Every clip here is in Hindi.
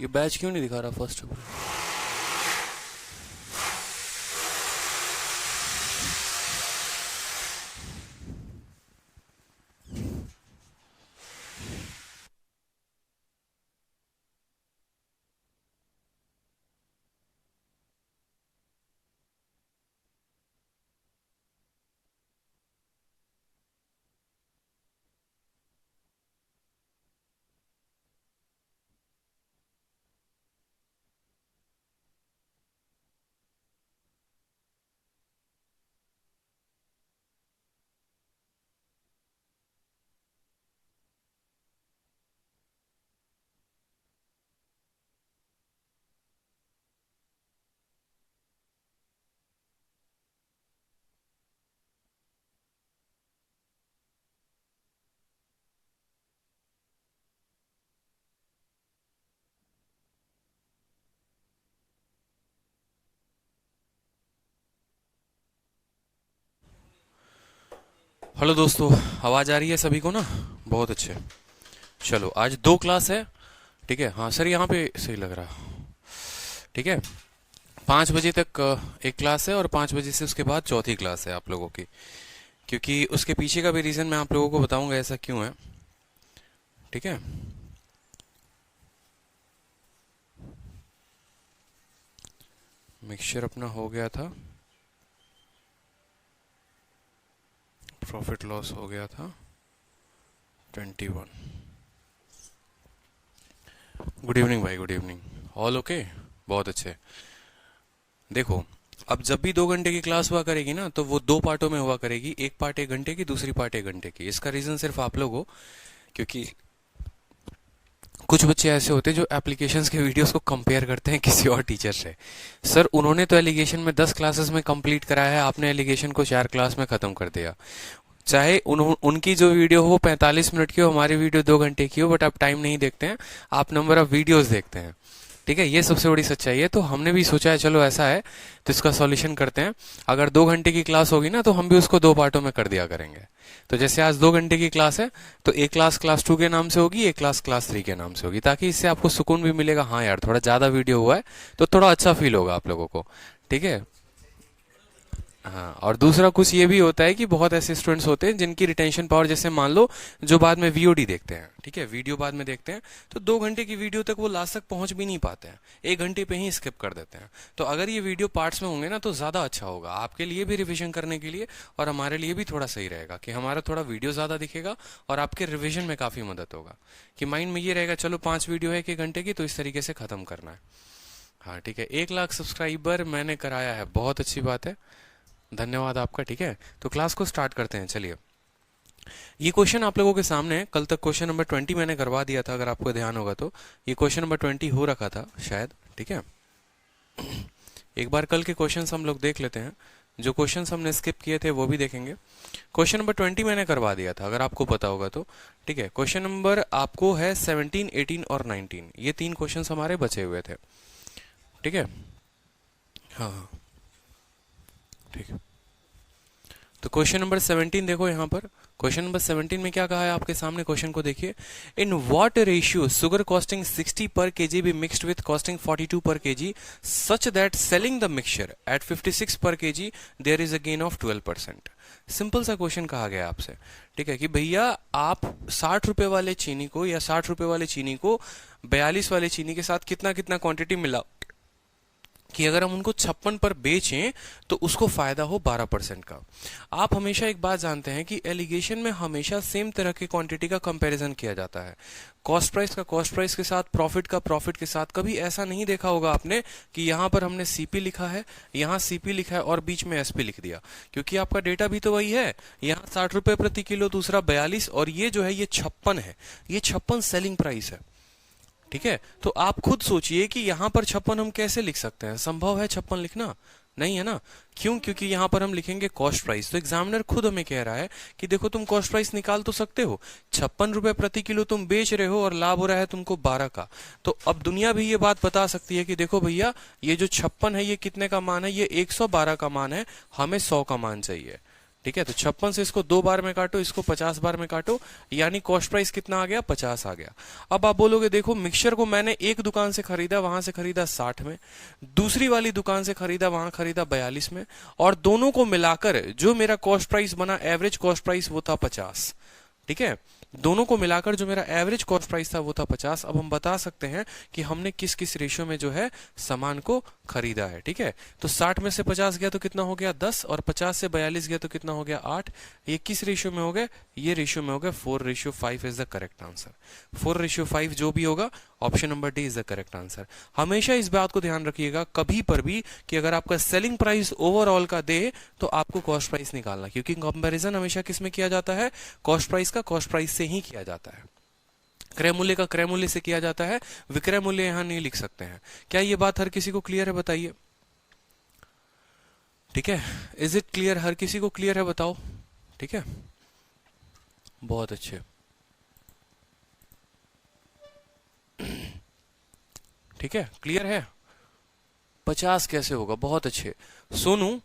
ये बैच क्यों नहीं दिखा रहा फर्स्ट? हेलो दोस्तों, आवाज़ आ रही है सभी को ना? बहुत अच्छे। चलो, आज 2 क्लास है। ठीक है, हाँ सर, यहाँ पे सही लग रहा। ठीक है, 5 बजे तक एक क्लास है और 5 बजे से उसके बाद चौथी क्लास है आप लोगों की। क्योंकि उसके पीछे का भी रीज़न मैं आप लोगों को बताऊंगा ऐसा क्यों है। ठीक है, मिक्सचर अपना हो गया था, प्रॉफिट लॉस हो गया था 21। गुड इवनिंग भाई, गुड इवनिंग। ऑल ओके, बहुत अच्छे। देखो, अब जब भी 2 घंटे की क्लास हुआ करेगी ना, तो वो 2 पार्टों में हुआ करेगी। एक पार्ट 1 घंटे की, दूसरी पार्ट 1 घंटे की। इसका रीज़न सिर्फ आप लोग हो, क्योंकि कुछ बच्चे ऐसे होते हैं जो एप्लीकेशंस के वीडियोस को कंपेयर करते हैं किसी और टीचर से। सर, उन्होंने तो एलिगेशन में 10 क्लासेस में कंप्लीट कराया है, आपने एलिगेशन को 4 क्लास में खत्म कर दिया। चाहे उनकी जो वीडियो हो वो 45 मिनट की हो, हमारी वीडियो 2 घंटे की हो, बट आप टाइम नहीं देखते हैं, आप नंबर ऑफ वीडियोस देखते हैं। ठीक है, ये सबसे बड़ी सच्चाई है। तो हमने भी सोचा है चलो ऐसा है तो इसका सॉल्यूशन करते हैं। अगर 2 घंटे की क्लास होगी ना, तो हम भी उसको 2 पार्टों में कर दिया करेंगे। तो जैसे आज 2 घंटे की क्लास है, तो एक क्लास क्लास 2 के नाम से होगी, एक क्लास क्लास 3 के नाम से होगी, ताकि इससे आपको सुकून भी मिलेगा। हाँ यार, थोड़ा ज्यादा वीडियो हुआ है तो थोड़ा अच्छा फील होगा आप लोगों को। ठीक है, हाँ। और दूसरा कुछ ये भी होता है कि बहुत ऐसे स्टूडेंट्स होते हैं जिनकी रिटेंशन पावर, जैसे मान लो जो बाद में वीओडी देखते हैं, ठीक है, वीडियो बाद में देखते हैं, तो 2 घंटे की वीडियो तक वो लास्ट तक पहुंच भी नहीं पाते हैं, 1 घंटे पे ही स्किप कर देते हैं। तो अगर ये वीडियो पार्ट्स में होंगे ना, तो ज्यादा अच्छा होगा आपके लिए भी, रिविजन करने के लिए, और हमारे लिए भी थोड़ा सही रहेगा कि हमारा थोड़ा वीडियो ज्यादा दिखेगा और आपके रिविजन में काफी मदद होगा। कि माइंड में ये रहेगा चलो 5 वीडियो है 1 घंटे की, तो इस तरीके से खत्म करना है। हाँ ठीक है, 1 लाख सब्सक्राइबर मैंने कराया है, बहुत अच्छी बात है, धन्यवाद आपका। ठीक है, तो क्लास को स्टार्ट करते हैं। चलिए, ये क्वेश्चन आप लोगों के सामने है। कल तक क्वेश्चन नंबर 20 मैंने करवा दिया था, अगर आपको ध्यान होगा तो। ये क्वेश्चन नंबर 20 हो रखा था शायद। ठीक है, एक बार कल के क्वेश्चंस हम लोग देख लेते हैं। जो क्वेश्चंस हमने स्किप किए थे वो भी देखेंगे। क्वेश्चन नंबर 20 मैंने करवा दिया था, अगर आपको पता होगा तो। ठीक है, क्वेश्चन नंबर आपको है 17, 18 और 19। ये 3 क्वेश्चंस हमारे बचे हुए थे। ठीक है, हाँ हाँ, ठीक है। तो क्वेश्चन नंबर 17 देखो यहाँ पर। क्वेश्चन नंबर 17 में क्या कहा है आपके सामने, क्वेश्चन को देखिए। In what ratio sugar costing 60 per KG be mixed with costing 42 per KG such that selling the mixture at 56 per KG there is a gain of 12%। Simple सा क्वेश्चन कहा गया आपसे। ठीक है, कि भैया आप 60 रुपए वाले चीनी को या 60 रुपए वाले चीनी को 42 वाले चीनी के साथ कितना कितना क्वांटिटी मिला, कि अगर हम उनको 56 पर बेचें तो उसको फायदा हो 12% का। आप हमेशा एक बात जानते हैं कि एलिगेशन में हमेशा सेम तरह की क्वांटिटी का कंपैरिजन किया जाता है। कॉस्ट प्राइस का कॉस्ट प्राइस के साथ, प्रॉफिट का प्रॉफिट के साथ। कभी ऐसा नहीं देखा होगा आपने कि यहां पर हमने सीपी लिखा है, यहां सीपी लिखा है और बीच में एसपी लिख दिया, क्योंकि आपका डेटा भी तो वही है। यहाँ 60 रुपए प्रति किलो, दूसरा 42, और ये जो है ये 56 है। ये 56 सेलिंग प्राइस है। ठीक है, तो आप खुद सोचिए कि यहां पर 56 हम कैसे लिख सकते हैं? संभव है 56 लिखना? नहीं है ना। क्यों? क्योंकि यहां पर हम लिखेंगे कॉस्ट प्राइस। तो एग्जामिनर खुद हमें कह रहा है कि देखो तुम कॉस्ट प्राइस निकाल तो सकते हो, 56 रुपए प्रति किलो तुम बेच रहे हो और लाभ हो रहा है तुमको 12 का। तो अब दुनिया भी ये बात बता सकती है कि देखो भैया, ये जो 56 है ये कितने का मान है? ये 112 का मान है, हमें 100 का मान चाहिए। ठीक है, तो 56 से इसको 2 बार में काटो, इसको 50 बार में काटो, यानी कॉस्ट प्राइस कितना आ गया, 50 आ गया। अब आप बोलोगे देखो मिक्सचर को मैंने एक दुकान से खरीदा, वहां से खरीदा 60 में, दूसरी वाली दुकान से खरीदा, वहां खरीदा 42 में, और दोनों को मिलाकर जो मेरा कॉस्ट प्राइस बना, एवरेज कॉस्ट प्राइस वो था 50। ठीक है, दोनों को मिलाकर जो मेरा एवरेज कॉस्ट प्राइस था वो था 50। अब हम बता सकते हैं कि हमने किस किस रेशियो में जो है सामान को खरीदा है। ठीक है, तो 60 में से 50 गया तो कितना हो गया 10, और 50 से 42 गया तो कितना हो गया 8। ये किस रेशियो में हो गए, ये रेशियो में हो गया 4:5 इज द करेक्ट आंसर। 4:5 जो भी होगा, option number D is the correct answer. हमेशा इस बात को ध्यान रखिएगा कभी पर भी कि अगर आपका सेलिंग प्राइस ओवरऑल का दे तो आपको कॉस्ट प्राइस निकालना, क्योंकि कंपैरिजन हमेशा किस में किया जाता है, कॉस्ट प्राइस का कॉस्ट प्राइस से ही किया जाता है, क्रय मूल्य का क्रय मूल्य से किया जाता है, विक्रय मूल्य यहां नहीं लिख सकते हैं। क्या ये बात हर किसी को क्लियर है, बताइए। ठीक है, इज इट क्लियर, हर किसी को क्लियर है, बताओ। ठीक है, बहुत अच्छे। ठीक है, क्लियर है। 50 कैसे होगा, बहुत अच्छे। सोनू,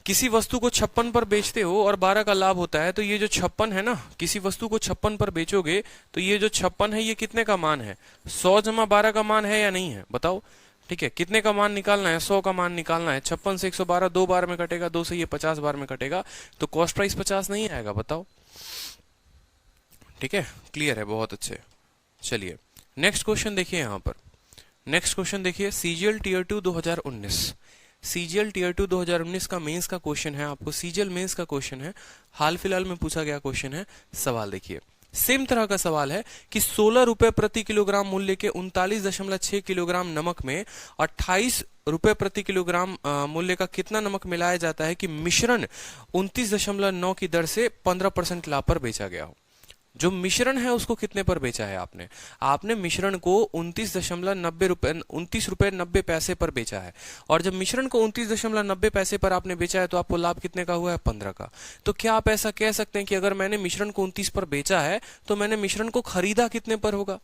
किसी वस्तु को 56 पर बेचते हो और 12 का लाभ होता है, तो ये जो 56 है ना, किसी वस्तु को 56 पर बेचोगे तो ये जो 56 है ये कितने का मान है, 100 जमा 12 का मान है या नहीं है, बताओ। ठीक है, कितने का मान निकालना है, 100 का मान निकालना है। 56 से 112 2 बार में कटेगा, 2 से ये 50 बार में कटेगा, तो कॉस्ट प्राइस 50 नहीं आएगा, बताओ। ठीक है, क्लियर है, बहुत अच्छे। चलिए नेक्स्ट क्वेश्चन देखिए, यहां पर नेक्स्ट क्वेश्चन देखिए, सीजीएल टीयर 2 2019। सीजीएल टीयर 2 2019 का मेंस का क्वेश्चन है, आपको सीजीएल मेंस का क्वेश्चन है, हाल फिलहाल में पूछा गया क्वेश्चन है। सवाल देखिए, सेम तरह का सवाल है कि 16 रुपए प्रति किलोग्राम मूल्य के 39.6 किलोग्राम नमक में 28 रुपए प्रति किलोग्राम मूल्य का कितना नमक मिलाया जाता है कि मिश्रण 29.9 की दर से 15% लाभ पर बेचा गया हो। जो मिश्रण है उसको कितने पर बेचा है आपने, आपने मिश्रण को 29 रुपए 90 पैसे पर बेचा है, और जब मिश्रण को 29.90 पैसे पर आपने बेचा है तो आपको लाभ कितने का हुआ है, 15 का। तो क्या आप ऐसा कह सकते हैं कि अगर मैंने मिश्रण को 29 पर बेचा है तो मैंने मिश्रण को खरीदा कितने पर होगा।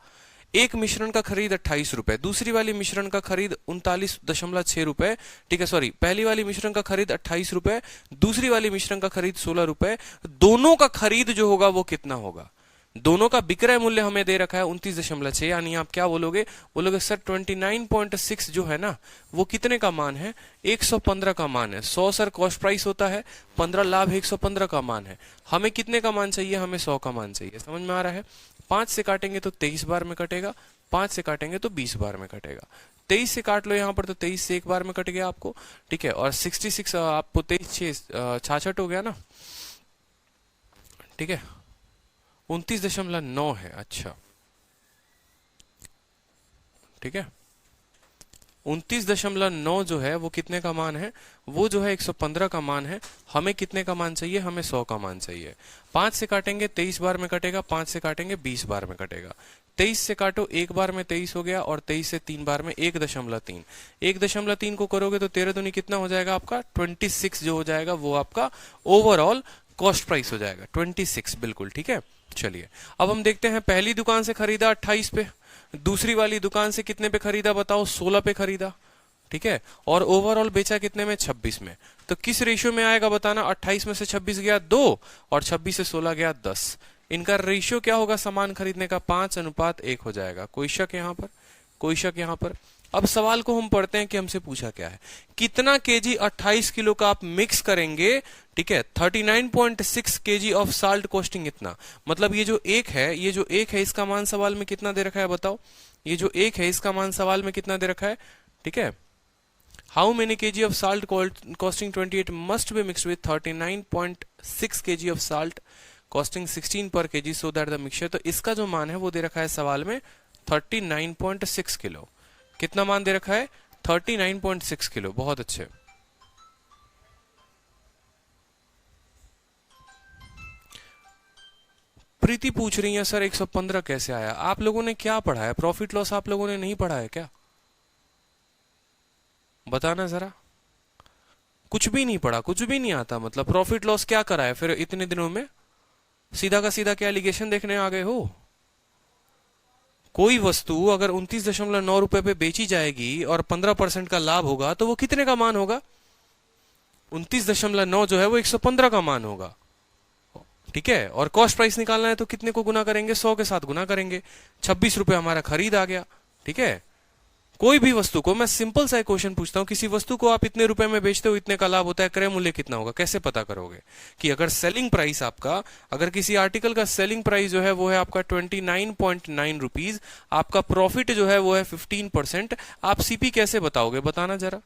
एक मिश्रण का खरीद 28 रुपए, दूसरी वाली मिश्रण का खरीद 39.6 रुपए। ठीक है, सॉरी, पहली वाली मिश्रण का खरीद 28 रुपए, दूसरी वाली मिश्रण का खरीद 16 रुपए। दोनों का खरीद जो होगा वो कितना होगा, दोनों का विक्रय मूल्य हमें दे रखा है 29.6, यानी आप क्या बोलोगे, बोलोगे सर 29.6 जो है ना वो कितने का मान है, 115 का मान है। 100 सर कॉस्ट प्राइस होता है, 15 लाभ 115 का मान है। हमें कितने का मान चाहिए, हमें 100 का मान चाहिए। समझ में आ रहा है। 5 से काटेंगे तो 23 बार में कटेगा, 5 से काटेंगे तो 20 बार में कटेगा। 23 से काट लो यहाँ पर तो 23 से एक बार में कट गया आपको। ठीक है, और 66 आपको 23 66 हो गया ना। ठीक है, 29.9 है। अच्छा, ठीक है, 29.9 जो है वो कितने का मान है, वो जो है 115 का मान है। हमें कितने का मान चाहिए, हमें 100 का मान चाहिए। 5 से काटेंगे 23 बार में कटेगा, 5 से काटेंगे 20 बार में कटेगा। 23 से काटो, एक बार में 23 हो गया, और 23 से 3 बार में 1.3। 1.3 को करोगे तो 13 दूनी कितना हो जाएगा आपका, 26 जो हो जाएगा वो आपका ओवरऑल कॉस्ट प्राइस हो जाएगा, 26 बिल्कुल। ठीक है, चलिए अब हम देखते हैं, पहली दुकान से खरीदा 28 पे, दूसरी वाली दुकान से कितने पे खरीदा बताओ, 16 पे खरीदा। ठीक है, और ओवरऑल बेचा कितने में, 26 में। तो किस रेशियो में आएगा बताना, 28 में से 26 गया 2, और 26 से 16 गया 10। इनका रेशियो क्या होगा सामान खरीदने का, 5:1 हो जाएगा। कोई शक यहाँ पर, कोई शक यहाँ पर। अब सवाल को हम पढ़ते हैं कि हमसे पूछा क्या है, कितना केजी 28 किलो का आप मिक्स करेंगे। ठीक है, 39.6 केजी ऑफ साल्ट कॉस्टिंग इतना, मतलब ये जो एक है, ये जो एक है इसका मान सवाल में कितना दे रखा है बताओ, ये जो एक है इसका मान सवाल में कितना दे रखा है। ठीक है, how many KG of salt costing 28 must be mixed with 39.6 KG of salt costing 16 पर KG so that the mixture. तो इसका जो मान है वो दे रखा है सवाल में 39.6 किलो। कितना मान दे रखा है, 39.6 किलो। बहुत अच्छे। प्रीति पूछ रही है सर 115 कैसे आया। आप लोगों ने क्या पढ़ा है, प्रॉफिट लॉस आप लोगों ने नहीं पढ़ा है क्या, बताना जरा। कुछ भी नहीं पढ़ा, कुछ भी नहीं आता, मतलब प्रॉफिट लॉस क्या करा है फिर इतने दिनों में, सीधा का सीधा क्या एलिगेशन देखने आ गए हो। कोई वस्तु अगर 29.9 रुपए पे बेची जाएगी और 15% का लाभ होगा तो वो कितने का मान होगा, 29.9 जो है वो 115 का मान होगा, ठीक है। और कॉस्ट प्राइस निकालना है तो कितने को गुना करेंगे, 100 के साथ गुना करेंगे, 26 रुपए हमारा खरीद आ गया, ठीक है। कोई भी वस्तु को, मैं सिंपल सा क्वेश्चन पूछता हूं, किसी वस्तु को आप इतने रुपए में बेचते हो, इतने का लाभ होता है, क्रय मूल्य कितना होगा, कैसे पता करोगे कि अगर सेलिंग प्राइस आपका, अगर किसी आर्टिकल का सेलिंग प्राइस जो है वो है आपका 29.9 रुपीज, आपका प्रॉफिट जो है वो है 15%, आप सीपी कैसे बताओगे, बताना जरा।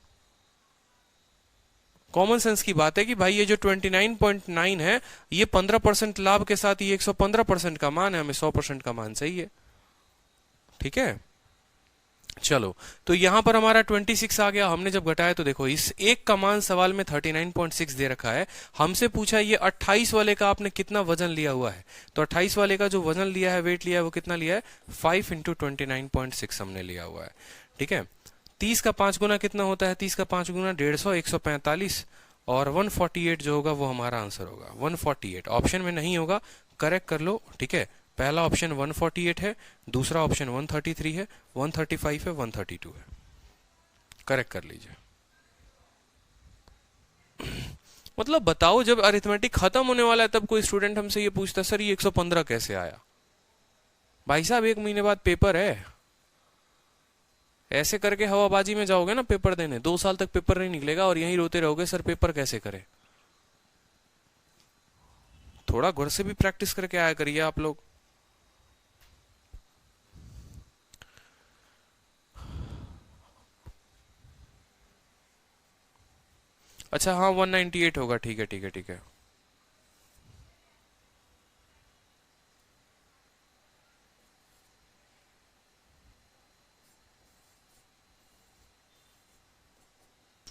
कॉमन सेंस की बात है कि भाई ये जो 29.9 है, ये 15% लाभ के साथ ये 115% का मान है, हमें 100% का मान चाहिए, ठीक है। चलो, तो यहां पर हमारा 26 आ गया। हमने जब घटाया तो देखो इस एक का मान सवाल में 39.6 दे रखा है, हमसे पूछा ये 28 वाले का आपने कितना वजन लिया हुआ है, तो 28 वाले का जो वजन लिया है, वेट लिया है, वो कितना लिया है, 5 इंटू 29.6 हमने लिया हुआ है, ठीक है। 30 का 5 गुना कितना होता है, 30 का 5 गुना 150, 145, और 148 जो होगा वो हमारा आंसर होगा, 148 ऑप्शन में नहीं होगा, करेक्ट कर लो, ठीक है। पहला ऑप्शन 148 है, दूसरा ऑप्शन 133 है, 135 है, 132 है, करेक्ट कर लीजिए। मतलब बताओ, जब अरिथमेटिक खत्म होने वाला है तब कोई स्टूडेंट हमसे ये पूछता सर ये 115 कैसे आया। भाई साहब 1 महीने बाद पेपर है, ऐसे करके हवाबाजी में जाओगे ना पेपर देने, 2 साल तक पेपर नहीं निकलेगा और यहीं रोते रहोगे सर पेपर कैसे करे। थोड़ा घर से भी प्रैक्टिस करके आया करिए आप लोग। अच्छा हाँ 198 होगा, ठीक है ठीक है ठीक है।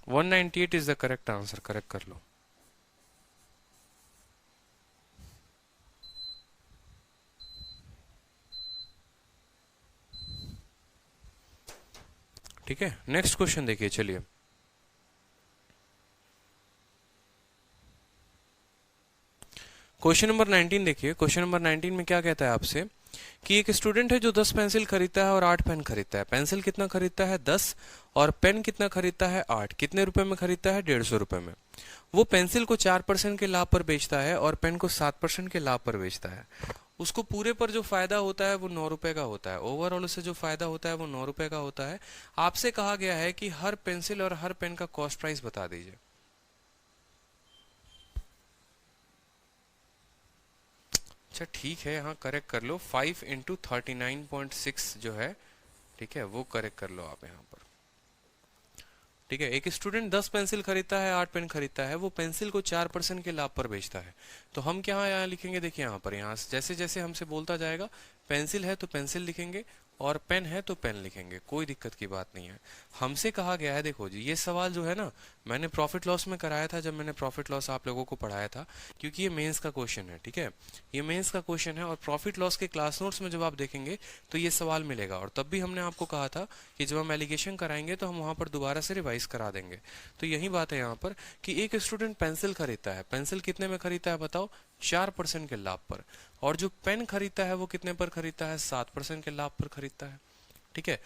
One 198 is the correct answer, correct कर लो। ठीक है, नेक्स्ट क्वेश्चन देखिए, चलिए। क्वेश्चन नंबर 19 देखिए। क्वेश्चन नंबर 19 में क्या कहता है आपसे कि एक स्टूडेंट है जो 10 पेंसिल खरीदता है और 8 पेन खरीदता है। पेंसिल कितना खरीदता है, 10, और पेन कितना खरीदता है, 8। कितने रुपए में खरीदता है, 150 रुपए में। वो पेंसिल को 4% के लाभ पर बेचता है और पेन को 7% के लाभ पर बेचता है। उसको पूरे पर जो फायदा होता है वो 9 रुपए का होता है, ओवरऑल उससे जो फायदा होता है वो 9 रुपए का होता है। आपसे कहा गया है कि हर पेंसिल और हर पेन का कॉस्ट प्राइस बता दीजिए। अच्छा ठीक है, यहाँ करेक्ट कर लो, 5 इंटू 39.6 जो है, ठीक है, वो करेक्ट कर लो आप यहाँ पर। ठीक है, एक स्टूडेंट 10 पेंसिल खरीदता है, 8 पेन खरीदता है, वो पेंसिल को 4% के लाभ पर बेचता है। तो हम क्या यहाँ लिखेंगे, देखिए यहाँ पर, यहाँ जैसे जैसे हमसे बोलता जाएगा, पेंसिल है तो पेंसिल लिखेंगे और पेन है तो पेन लिखेंगे, कोई दिक्कत की बात नहीं है। हमसे कहा गया है, देखो जी ये सवाल जो है ना, मैंने प्रॉफिट लॉस में कराया था, जब मैंने प्रॉफिट लॉस आप लोगों को पढ़ाया था, क्योंकि ये मेंस का क्वेश्चन है, ठीक है, ये मेंस का क्वेश्चन है। और प्रॉफिट लॉस के क्लास नोट्स में जब आप देखेंगे तो ये सवाल मिलेगा। और तब भी हमने आपको कहा था कि जब हम एलिगेशन कराएंगे तो हम वहां पर दोबारा से रिवाइज करा देंगे। तो यही बात है यहाँ पर कि एक स्टूडेंट पेंसिल खरीदता है, पेंसिल कितने में खरीदता है बताओ, 4% के लाभ पर। और जो पेन खरीदता है वो कितने पर खरीदता है, 7% के लाभ पर खरीदता है, ठीक है।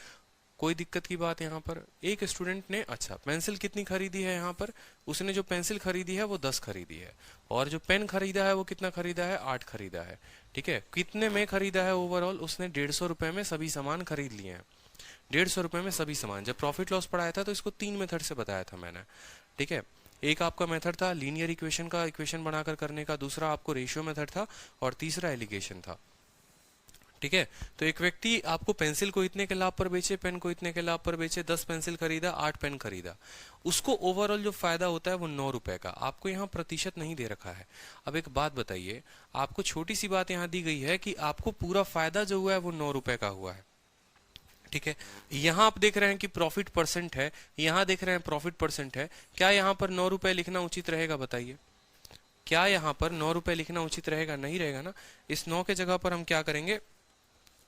कोई दिक्कत की बात यहाँ पर, एक स्टूडेंट ने, अच्छा पेंसिल कितनी खरीदी है यहाँ पर, उसने जो पेंसिल खरीदी है वो 10 खरीदी है, और जो पेन खरीदा है वो कितना खरीदा है, 8 खरीदा है, ठीक है। कितने में खरीदा है ओवरऑल, उसने 150 रुपए में सभी सामान खरीद लिए हैं, 150 रुपए में सभी सामान। जब प्रॉफिट लॉस पढ़ाया था तो इसको 3 मेथड से बताया था मैंने, ठीक है। एक आपका मेथड था लीनियर इक्वेशन का, इक्वेशन बनाकर करने का, दूसरा आपको रेशियो मेथड था, और तीसरा एलिगेशन था, ठीक है। तो एक व्यक्ति आपको पेंसिल को इतने के लाभ पर बेचे, पेन को इतने के लाभ पर बेचे, 10 पेंसिल खरीदा, 8 पेन खरीदा, उसको ओवरऑल जो फायदा होता है वो 9 रुपए का। आपको यहाँ प्रतिशत नहीं दे रखा है। अब एक बात बताइए, आपको छोटी सी बात यहाँ दी गई है कि आपको पूरा फायदा जो हुआ है वो 9 रुपए का हुआ है, ठीक है। यहाँ आप देख रहे हैं कि प्रॉफिट परसेंट है, यहाँ देख रहे हैं प्रॉफिट परसेंट है। क्या यहाँ पर 9 रुपए लिखना उचित रहेगा बताइए, क्या यहाँ पर 9 रुपए लिखना उचित रहेगा, नहीं रहेगा ना। इस 9 के जगह पर हम क्या करेंगे,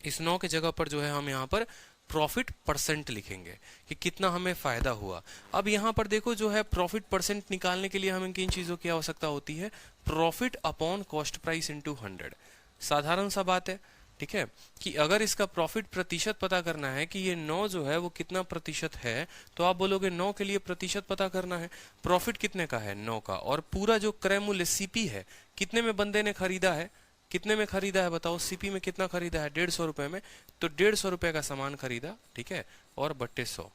इस 9 के जगह पर जो है हम यहाँ पर प्रॉफिट परसेंट लिखेंगे कि कितना हमें फायदा हुआ। अब यहाँ पर देखो जो है प्रॉफिट परसेंट निकालने के लिए हमें किन चीजों की आवश्यकता होती है, profit upon cost price into 100। साधारण सा बात है, ठीक है, कि अगर इसका प्रॉफिट प्रतिशत पता करना है कि ये 9 जो है वो कितना प्रतिशत है, तो आप बोलोगे 9 के लिए प्रतिशत पता करना है, प्रॉफिट कितने का है 9 का, और पूरा जो क्रय मूल्य सीपी है, कितने में बंदे ने खरीदा है, कितने में खरीदा है बताओ, सीपी में कितना खरीदा है, 150 रुपए में, तो 150 रुपए का सामान खरीदा, ठीक है, और बट्टे 100,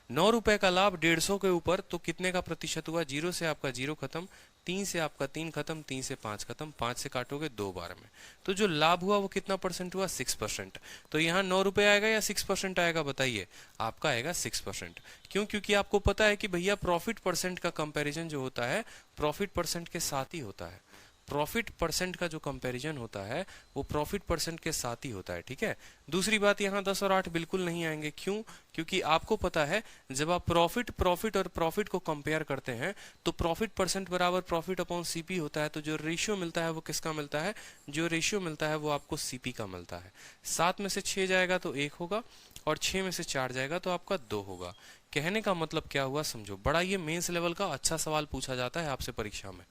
9 रुपए का लाभ 150 के ऊपर, तो कितने का प्रतिशत हुआ, 0 से आपका 0 खत्म, 3 से आपका 3 खत्म, 3 से 5 खत्म, 5 से काटोगे 2 बार में, तो जो लाभ हुआ वो कितना परसेंट हुआ, 6%। तो यहाँ 9 रुपए आएगा या 6% आएगा बताइए, आपका आएगा 6%। क्यों? क्योंकि आपको पता है कि भैया प्रॉफिट परसेंट का कंपैरिजन जो होता है प्रॉफिट परसेंट के साथ ही होता है, प्रॉफिट परसेंट का जो कंपैरिजन होता है वो प्रॉफिट परसेंट के साथ ही होता है, ठीक है। दूसरी बात, यहाँ 10 और 8 बिल्कुल नहीं आएंगे, क्यों? क्योंकि आपको पता है जब आप प्रॉफिट और प्रॉफिट को कंपेयर करते हैं तो प्रॉफिट परसेंट बराबर प्रॉफिट अपॉन सीपी होता है, तो जो रेशियो मिलता है वो किसका मिलता है, जो रेशियो मिलता है वो आपको सीपी का मिलता है। 7 में से 6 जाएगा तो 1 होगा, और 6 में से 4 जाएगा तो आपका 2 होगा। कहने का मतलब क्या हुआ समझो, बड़ा ये मेंस लेवल का अच्छा सवाल पूछा जाता है आपसे परीक्षा में।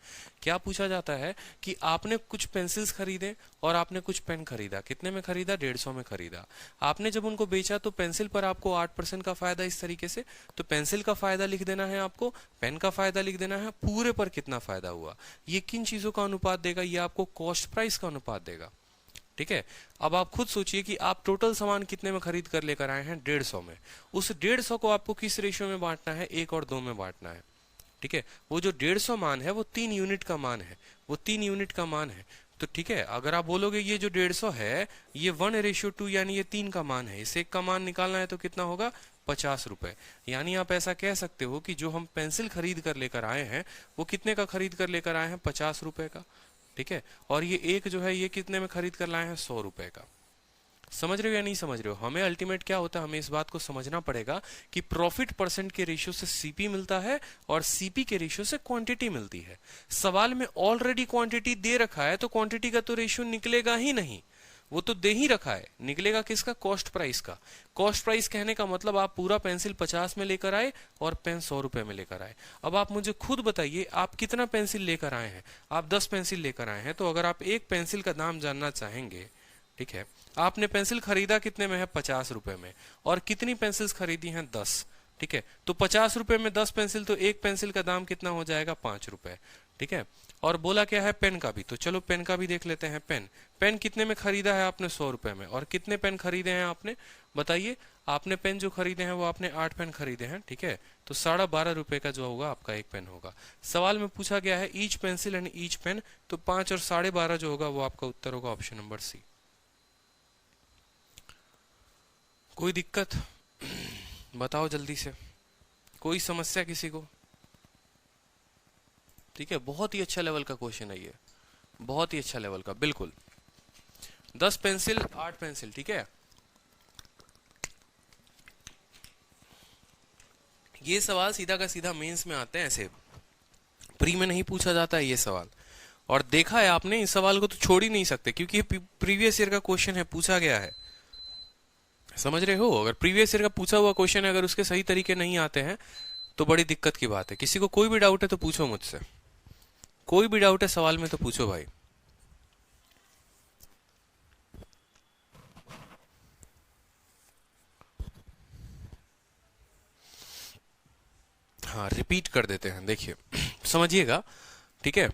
क्या पूछा जाता है कि आपने कुछ पेंसिल्स खरीदे और आपने कुछ पेन खरीदा, कितने में खरीदा, 150 में खरीदा। आपने जब उनको बेचा तो पेंसिल पर आपको 8% का फायदा, इस तरीके से, तो पेंसिल का फायदा लिख देना है आपको, पेन का फायदा लिख देना है, पूरे पर कितना फायदा हुआ। ये किन चीजों का अनुपात देगा, ये आपको कॉस्ट प्राइस का अनुपात देगा, ठीक है। अब आप खुद सोचिए कि आप टोटल सामान कितने में खरीद कर लेकर आए हैं, 150 में, उस 150 को आपको किस रेशियो में बांटना है, 1 और 2 में बांटना है, ठीक है। वो जो 150 मान है वो 3 यूनिट का मान है, वो 3 यूनिट का मान है, तो ठीक है। अगर आप बोलोगे ये जो 150 है ये 1:2 यानी ये 3 का मान है, इसे 1 का मान निकालना है तो कितना होगा, 50 रुपए। यानी आप ऐसा कह सकते हो कि जो हम पेंसिल खरीद कर लेकर आए हैं वो कितने का खरीद कर लेकर आए हैं, 50 रुपए का, ठीक है। और ये एक जो है ये कितने में खरीद कर लाए हैं, 100 रुपए का। समझ रहे हो या नहीं समझ रहे हो? हमें अल्टीमेट क्या होता है, हमें इस बात को समझना पड़ेगा कि प्रॉफिट परसेंट के रेशियो से सीपी मिलता है और सीपी के रेशियो से क्वांटिटी मिलती है। सवाल में ऑलरेडी क्वांटिटी दे रखा है तो क्वांटिटी का तो रेशियो निकलेगा ही नहीं, वो तो दे ही रखा है, निकलेगा किसका, कॉस्ट प्राइस का। कॉस्ट प्राइस कहने का मतलब आप पूरा पेंसिल 50 में लेकर आए और पेन 100 रुपए में लेकर आए। अब आप मुझे खुद बताइए आप कितना पेंसिल लेकर आए हैं, आप 10 पेंसिल लेकर आए हैं, तो अगर आप एक पेंसिल का दाम जानना चाहेंगे, ठीक है, आपने पेंसिल खरीदा कितने में है, 50 रुपए में, और कितनी पेंसिल्स खरीदी हैं, 10, ठीक है। तो 50 रुपए में 10 पेंसिल, तो एक पेंसिल का दाम कितना हो जाएगा, 5 रुपए, ठीक है। और बोला क्या है, पेन का भी, तो चलो पेन का भी देख लेते हैं। पेन कितने में खरीदा है आपने, 100 रुपए में, और कितने पेन खरीदे हैं आपने, बताइए। आपने पेन जो खरीदे हैं वो आपने 8 पेन खरीदे हैं, ठीक है, तो 12.5 रुपए का जो होगा आपका एक पेन होगा। सवाल में पूछा गया है each pencil and each pen, तो 5 और 12.5 जो होगा वो आपका उत्तर होगा ऑप्शन नंबर सी। कोई दिक्कत बताओ जल्दी से, कोई समस्या किसी को? ठीक है, बहुत ही अच्छा लेवल का क्वेश्चन है ये, बहुत ही अच्छा लेवल का, बिल्कुल। 10 पेंसिल 8 पेंसिल, ठीक है। ये सवाल सीधा का सीधा मेंस में आते हैं, ऐसे प्री में नहीं पूछा जाता है ये सवाल। और देखा है आपने, इस सवाल को तो छोड़ ही नहीं सकते क्योंकि ये प्रीवियस ईयर का क्वेश्चन है, पूछा गया है, समझ रहे हो। अगर प्रीवियस ईयर का पूछा हुआ क्वेश्चन है, अगर उसके सही तरीके नहीं आते हैं तो बड़ी दिक्कत की बात है। किसी को कोई भी डाउट है तो पूछो मुझसे, कोई भी डाउट है सवाल में तो पूछो भाई। हाँ, रिपीट कर देते हैं, देखिए समझिएगा, ठीक है।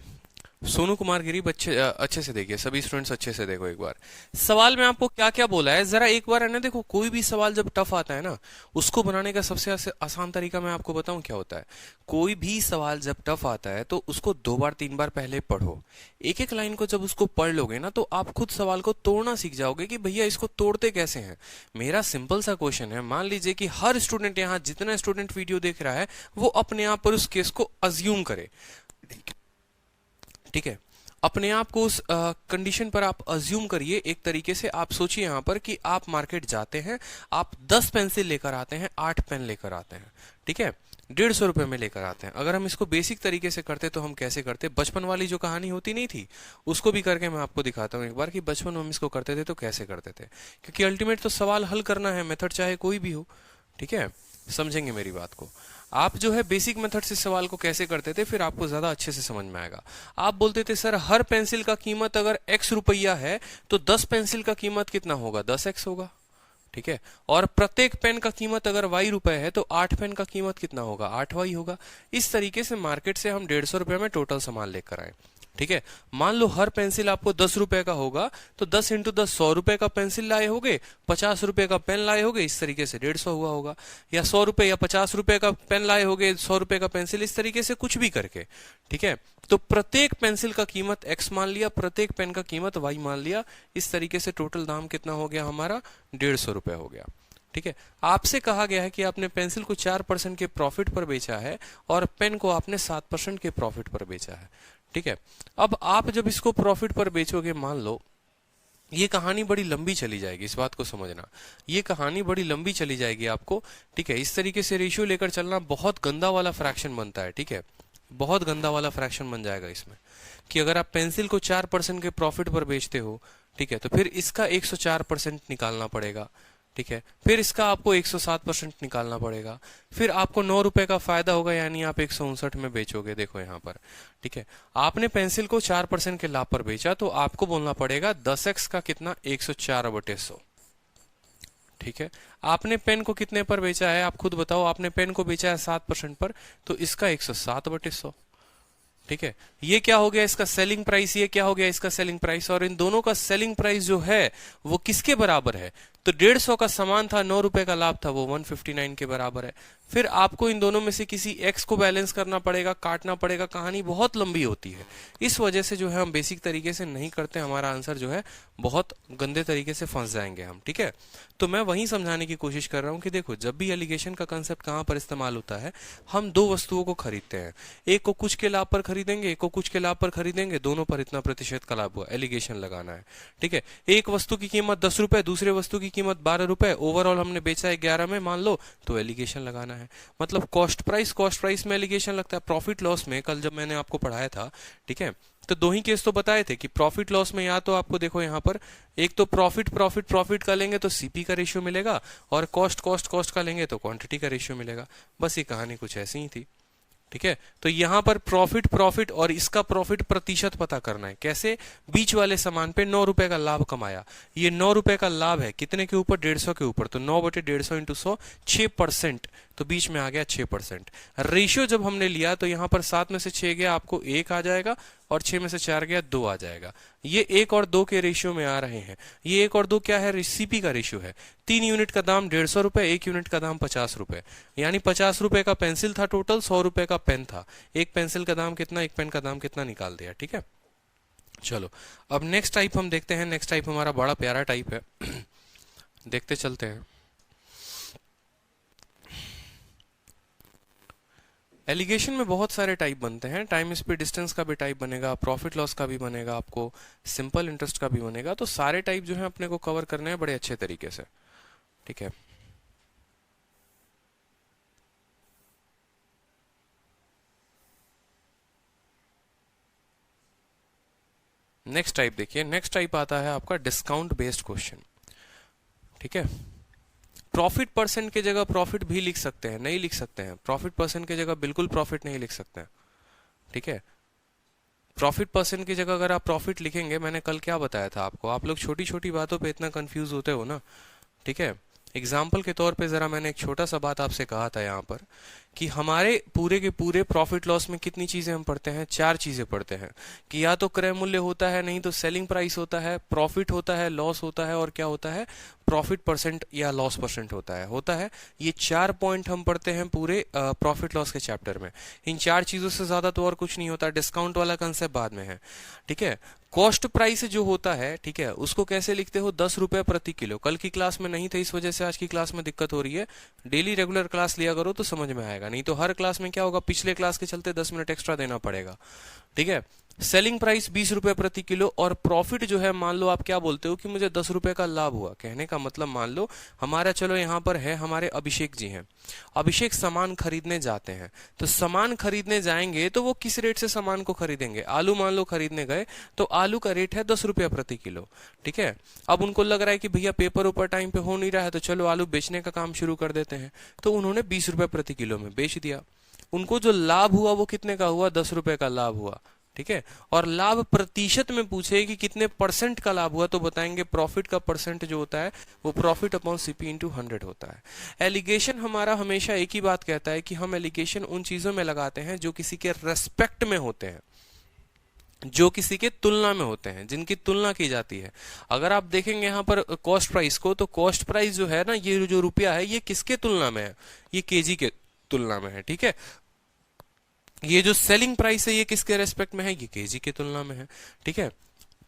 सोनू कुमार गिरी, बच्चे अच्छे से देखिए, सभी स्टूडेंट्स अच्छे से देखो एक बार। सवाल में आपको क्या क्या बोला है जरा एक बार है ना, देखो कोई भी सवाल जब टफ आता है ना, उसको बनाने का सबसे आसान तरीका मैं आपको बताऊं क्या होता है। कोई भी सवाल जब टफ आता है तो उसको 2 बार 3 बार पहले पढ़ो, एक एक लाइन को जब उसको पढ़ लोगे ना तो आप खुद सवाल को तोड़ना सीख जाओगे कि भैया इसको तोड़ते कैसे हैं। मेरा सिंपल सा क्वेश्चन है, मान लीजिए कि हर स्टूडेंट, यहाँ जितना स्टूडेंट वीडियो देख रहा है वो अपने आप पर उस केस को अज्यूम करे, ठीक है। अपने आप को उस कंडीशन पर आप अज्यूम करिए। एक तरीके से आप सोचिए यहाँ पर कि आप मार्केट जाते हैं, आप 10 पेंसिल लेकर आते हैं, 8 पेन लेकर आते हैं, ठीक है, 150 रुपए में लेकर आते हैं। अगर हम इसको बेसिक तरीके से करते तो हम कैसे करते, बचपन वाली जो कहानी होती नहीं थी उसको भी करके मैं आपको दिखाता हूँ एक बार कि बचपन में हम इसको करते थे तो कैसे करते थे, क्योंकि अल्टीमेट तो सवाल हल करना है, मेथड चाहे कोई भी हो, ठीक है, समझेंगे मेरी बात को। आप जो है बेसिक मेथड से सवाल को कैसे करते थे, फिर आपको ज्यादा अच्छे से समझ में आएगा। आप बोलते थे सर हर पेंसिल का कीमत अगर x रुपया है तो 10 पेंसिल का कीमत कितना होगा, 10x होगा, ठीक है। और प्रत्येक पेन का कीमत अगर y रुपए है तो 8 पेन का कीमत कितना होगा, 8y होगा। इस तरीके से मार्केट से हम 150 रुपए में टोटल सामान लेकर आए, ठीक है। मान लो हर पेंसिल आपको 10 रुपए का होगा तो 10 इंटू 10 100 रुपए का पेंसिल लाए होगे, 50 रुपए का पेन लाए होगे, इस तरीके से 150 हुआ होगा। या 100 रुपए या 50 रुपए का पेन लाए होगे, 100 रुपए का पेंसिल, इस तरीके से कुछ भी करके, ठीक है। तो प्रत्येक पेंसिल का कीमत x मान लिया, प्रत्येक पेन का कीमत y मान लिया। इस तरीके से टोटल दाम कितना हो गया हमारा, 150 रुपए हो गया, ठीक है। आपसे कहा गया है कि आपने पेंसिल को 4% के प्रॉफिट पर बेचा है और पेन को आपने 7% के प्रॉफिट पर बेचा है, ठीक है। अब आप जब इसको प्रॉफिट पर बेचोगे, मान लो ये कहानी बड़ी लंबी चली जाएगी, इस बात को समझना, ये कहानी बड़ी लंबी चली जाएगी आपको, ठीक है। इस तरीके से रेशियो लेकर चलना बहुत गंदा वाला फ्रैक्शन बनता है, ठीक है, बहुत गंदा वाला फ्रैक्शन बन जाएगा इसमें, कि अगर आप पेंसिल को 4% के प्रॉफिट पर बेचते हो, ठीक है, तो फिर इसका 104% निकालना पड़ेगा, ठीक है। फिर इसका आपको 107% निकालना पड़ेगा, फिर आपको 9 रुपए का फायदा होगा, यानी आप 159 में बेचोगे। देखो यहाँ पर, ठीक है, आपने पेंसिल को 4% के लाभ पर बेचा तो आपको बोलना पड़ेगा 10x का कितना, 104/100, ठीक है। आपने पेन को कितने पर बेचा है, आप खुद बताओ, आपने पेन को बेचा है 7% पर, तो इसका 107/100, ठीक है। ये क्या हो गया इसका सेलिंग प्राइस, ये क्या हो गया इसका सेलिंग प्राइस, और इन दोनों का सेलिंग प्राइस जो है वो किसके बराबर है, तो 150 का सामान था, 9 रुपए का लाभ था, वो 159 के बराबर है। फिर आपको इन दोनों में से किसी x को बैलेंस करना पड़ेगा, काटना पड़ेगा, कहानी बहुत लंबी होती है। इस वजह से जो है हम बेसिक तरीके से नहीं करते, हमारा आंसर जो है बहुत गंदे तरीके से फंस जाएंगे हम, ठीक है। तो मैं वही समझाने की कोशिश कर रहा हूं कि देखो, जब भी एलिगेशन का कंसेप्ट कहां पर इस्तेमाल होता है, हम दो वस्तुओं को खरीदते हैं, एक को कुछ के लाभ पर खरीदेंगे, एक को कुछ के लाभ पर खरीदेंगे, दोनों पर इतना प्रतिशत का लाभ हुआ, एलिगेशन लगाना है, ठीक है। एक वस्तु की कीमत 10 रुपए, दूसरे वस्तु की कीमत 12 रुपए, ओवरऑल हमने बेचा है 11 में मान लो, तो एलिगेशन लगाना है। मतलब कॉस्ट प्राइस में एलिगेशन लगता है। प्रॉफिट लॉस में कल जब मैंने आपको पढ़ाया था, ठीक है, तो दो ही केस तो बताए थे कि प्रॉफिट लॉस में या तो आपको देखो यहाँ पर एक तो प्रॉफिट का लेंगे तो सीपी का रेशियो मिलेगा, और कॉस्ट का लेंगे तो क्वांटिटी का रेशियो मिलेगा। बस ये कहानी कुछ ऐसी ही थी, ठीक है। तो यहां पर प्रॉफिट और इसका प्रॉफिट प्रतिशत पता करना है। कैसे, बीच वाले सामान पे 9 रुपए का लाभ कमाया, ये 9 रुपए का लाभ है कितने के ऊपर, 150 के ऊपर, तो 9/150 इंटू 100, 6%, तो बीच में आ गया 6%। रेशियो जब हमने लिया तो यहां पर 7 में से 6 गया, आपको 1 आ जाएगा, और 6 में से 4 गया, 2 आ जाएगा। ये 1 और 2 के रेशियो में आ रहे हैं। ये 1 और 2 क्या है, सीपी का रेशियो है। 3 यूनिट का दाम 150 रुपए, 1 यूनिट का दाम 50 रुपए, यानी 50 रुपए का पेंसिल था टोटल, 100 रुपए का पेन था। एक पेंसिल का दाम कितना, एक पेन का दाम कितना निकाल दिया, ठीक है। चलो अब नेक्स्ट टाइप हम देखते हैं। नेक्स्ट टाइप हमारा बड़ा प्यारा टाइप है देखते चलते हैं। एलिगेशन में बहुत सारे टाइप बनते हैं, टाइम स्पीड डिस्टेंस का भी टाइप बनेगा, प्रॉफिट लॉस का भी बनेगा, आपको सिंपल इंटरेस्ट का भी बनेगा। तो सारे टाइप जो है अपने को कवर करने हैं बड़े अच्छे तरीके से, ठीक है। नेक्स्ट टाइप देखिए, नेक्स्ट टाइप आता है आपका डिस्काउंट बेस्ड क्वेश्चन, ठीक है। प्रॉफिट परसेंट की जगह प्रॉफिट भी लिख सकते हैं, नहीं लिख सकते हैं, प्रॉफिट परसेंट की जगह बिल्कुल प्रॉफिट नहीं लिख सकते हैं, ठीक है। प्रॉफिट परसेंट की जगह अगर आप प्रॉफिट लिखेंगे, मैंने कल क्या बताया था आपको, आप लोग छोटी छोटी बातों पे इतना कंफ्यूज होते हो ना, ठीक है। एग्जाम्पल के तौर पे जरा मैंने एक छोटा सा बात आपसे कहा था यहाँ पर, कि हमारे पूरे के पूरे प्रॉफिट लॉस में कितनी चीजें हम पढ़ते हैं, 4 चीजें पढ़ते हैं, कि या तो क्रय मूल्य होता है, नहीं तो सेलिंग प्राइस होता है, प्रॉफिट होता है, लॉस होता है, और क्या होता है, प्रॉफिट परसेंट या लॉस परसेंट होता है। ये 4 पॉइंट हम पढ़ते हैं पूरे प्रॉफिट लॉस के चैप्टर में। इन 4 चीजों से ज्यादा तो और कुछ नहीं होता। डिस्काउंट वाला कंसेप्ट बाद में है, ठीक है। कॉस्ट प्राइस जो होता है, ठीक है, उसको कैसे लिखते हो, 10 रुपए प्रति किलो। कल की क्लास में नहीं थे, इस वजह से आज की क्लास में दिक्कत हो रही है। डेली रेगुलर क्लास लिया करो तो समझ में आएगा, नहीं तो हर क्लास में क्या होगा, पिछले क्लास के चलते 10 मिनट एक्स्ट्रा देना पड़ेगा, ठीक है। सेलिंग प्राइस 20 रुपए प्रति किलो और प्रॉफिट जो है, मान लो आप क्या बोलते हो कि मुझे 10 रुपए का लाभ हुआ। कहने का मतलब मान लो हमारा, चलो यहाँ पर है हमारे अभिषेक जी हैं, अभिषेक सामान खरीदने जाते हैं, तो सामान खरीदने जाएंगे तो वो किस रेट से सामान को खरीदेंगे? आलू मान लो खरीदने गए तो आलू का रेट है 10 रुपया प्रति किलो, ठीक है। अब उनको लग रहा है कि भैया पेपर ऊपर टाइम पे हो नहीं रहा है, तो चलो आलू बेचने का काम शुरू कर देते हैं, तो उन्होंने 20 रुपए प्रति किलो में बेच दिया। उनको जो लाभ हुआ वो कितने का हुआ? 10 रुपए का लाभ हुआ, ठीक है। और लाभ प्रतिशत में पूछे कि कितने परसेंट का लाभ हुआ, तो बताएंगे प्रॉफिट का परसेंट जो होता है वो प्रॉफिट अपॉन सीपी इंटू 100 होता है। एलिगेशन हमारा हमेशा एक ही बात कहता है कि हम एलिगेशन उन चीजों में लगाते हैं जो किसी के रेस्पेक्ट में होते हैं, जो किसी के तुलना में होते हैं, जिनकी तुलना की जाती है। अगर आप देखेंगे यहाँ पर कॉस्ट प्राइस को, तो कॉस्ट प्राइस जो है ना, ये जो रुपया है ये किसके तुलना में है? ये केजी के तुलना में है, ठीक है। ये जो सेलिंग प्राइस है ये किसके रेस्पेक्ट में है? ये केजी के तुलना में है, ठीक है।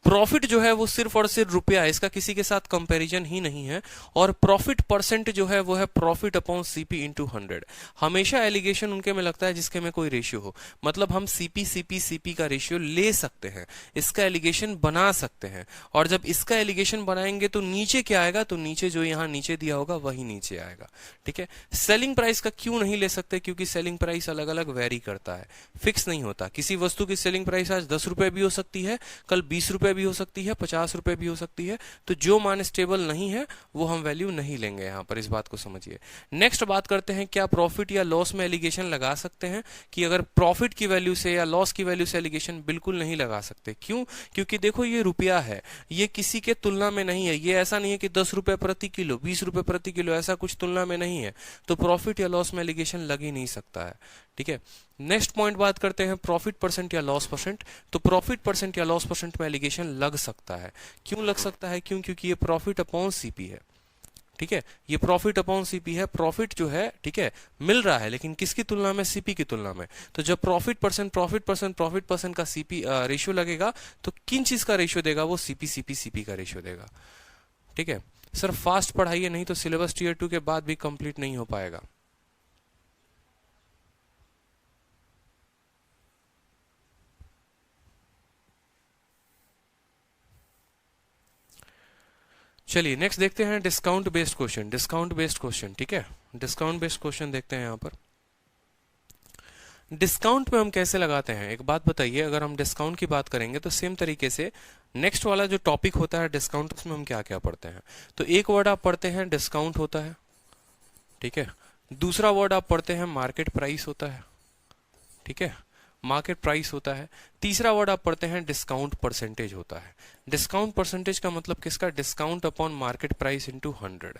प्रॉफिट जो है वो सिर्फ और सिर्फ रुपया है, इसका किसी के साथ कंपैरिजन ही नहीं है। और प्रॉफिट परसेंट जो है वो है प्रॉफिट अपॉन सीपी इंटू 100। हमेशा एलिगेशन उनके में लगता है जिसके में कोई रेशियो हो, मतलब हम सीपी सीपी सीपी का रेशियो ले सकते हैं, इसका एलिगेशन बना सकते हैं। और जब इसका एलिगेशन बनाएंगे तो नीचे क्या आएगा? तो नीचे जो यहाँ नीचे दिया होगा वही नीचे आएगा, ठीक है। सेलिंग प्राइस का क्यों नहीं ले सकते? क्योंकि सेलिंग प्राइस अलग अलग वेरी करता है, फिक्स नहीं होता। किसी वस्तु की सेलिंग प्राइस आज 10 रुपए भी हो सकती है, कल 20 रुपए भी हो सकती है, 50 रुपए भी हो सकती है। तो जो मान स्टेबल नहीं है वो हम वैल्यू नहीं लेंगे यहाँ पर, इस बात को समझिए। नेक्स्ट बात करते हैं, क्या प्रॉफिट या लॉस में एलिगेशन लगा सकते हैं? कि अगर प्रॉफिट की वैल्यू से या लॉस की वैल्यू से एलिगेशन बिल्कुल नहीं लगा सकते। क्यों? क्योंकि देखो ये रुपया है, ये किसी के तुलना में नहीं है। ये ऐसा नहीं है कि 10 रुपए प्रति किलो, 20 रुपए प्रति किलो, ऐसा कुछ तुलना में नहीं है, तो प्रॉफिट या लॉस में एलिगेशन लग ही नहीं सकता है, ठीक है। नेक्स्ट पॉइंट बात करते हैं, प्रॉफिट परसेंट या लॉस परसेंट। तो प्रॉफिट परसेंट या लॉस परसेंट में एलिगेशन लग सकता है। क्यों लग सकता है? क्यों? क्योंकि ये प्रॉफिट अपॉन सीपी है, ठीक है। ये प्रॉफिट अपॉन सीपी है, प्रॉफिट जो है, ठीक है, मिल रहा है, लेकिन किसकी तुलना में? सीपी की तुलना में। तो जब प्रॉफिट परसेंट का सीपी रेशियो लगेगा, तो किन चीज का रेशियो देगा? वो सीपी सीपी सीपी का रेशियो देगा, ठीक है। सर फास्ट पढ़ाइए, नहीं तो सिलेबस टीयर 2 के बाद भी कंप्लीट नहीं हो पाएगा। चलिए नेक्स्ट देखते हैं discount based question. Discount based question, ठीक है, डिस्काउंट बेस्ड क्वेश्चन देखते हैं यहाँ पर। डिस्काउंट में हम कैसे लगाते हैं, एक बात बताइए। अगर हम डिस्काउंट की बात करेंगे तो सेम तरीके से नेक्स्ट वाला जो टॉपिक होता है डिस्काउंट, उसमें हम क्या क्या पढ़ते हैं? तो एक वर्ड आप पढ़ते हैं डिस्काउंट होता है, ठीक है। दूसरा वर्ड आप पढ़ते हैं मार्केट प्राइस होता है, ठीक है, मार्केट प्राइस होता है। तीसरा वर्ड आप पढ़ते हैं डिस्काउंट परसेंटेज होता है। डिस्काउंट परसेंटेज का मतलब किसका? Discount upon market price into 100,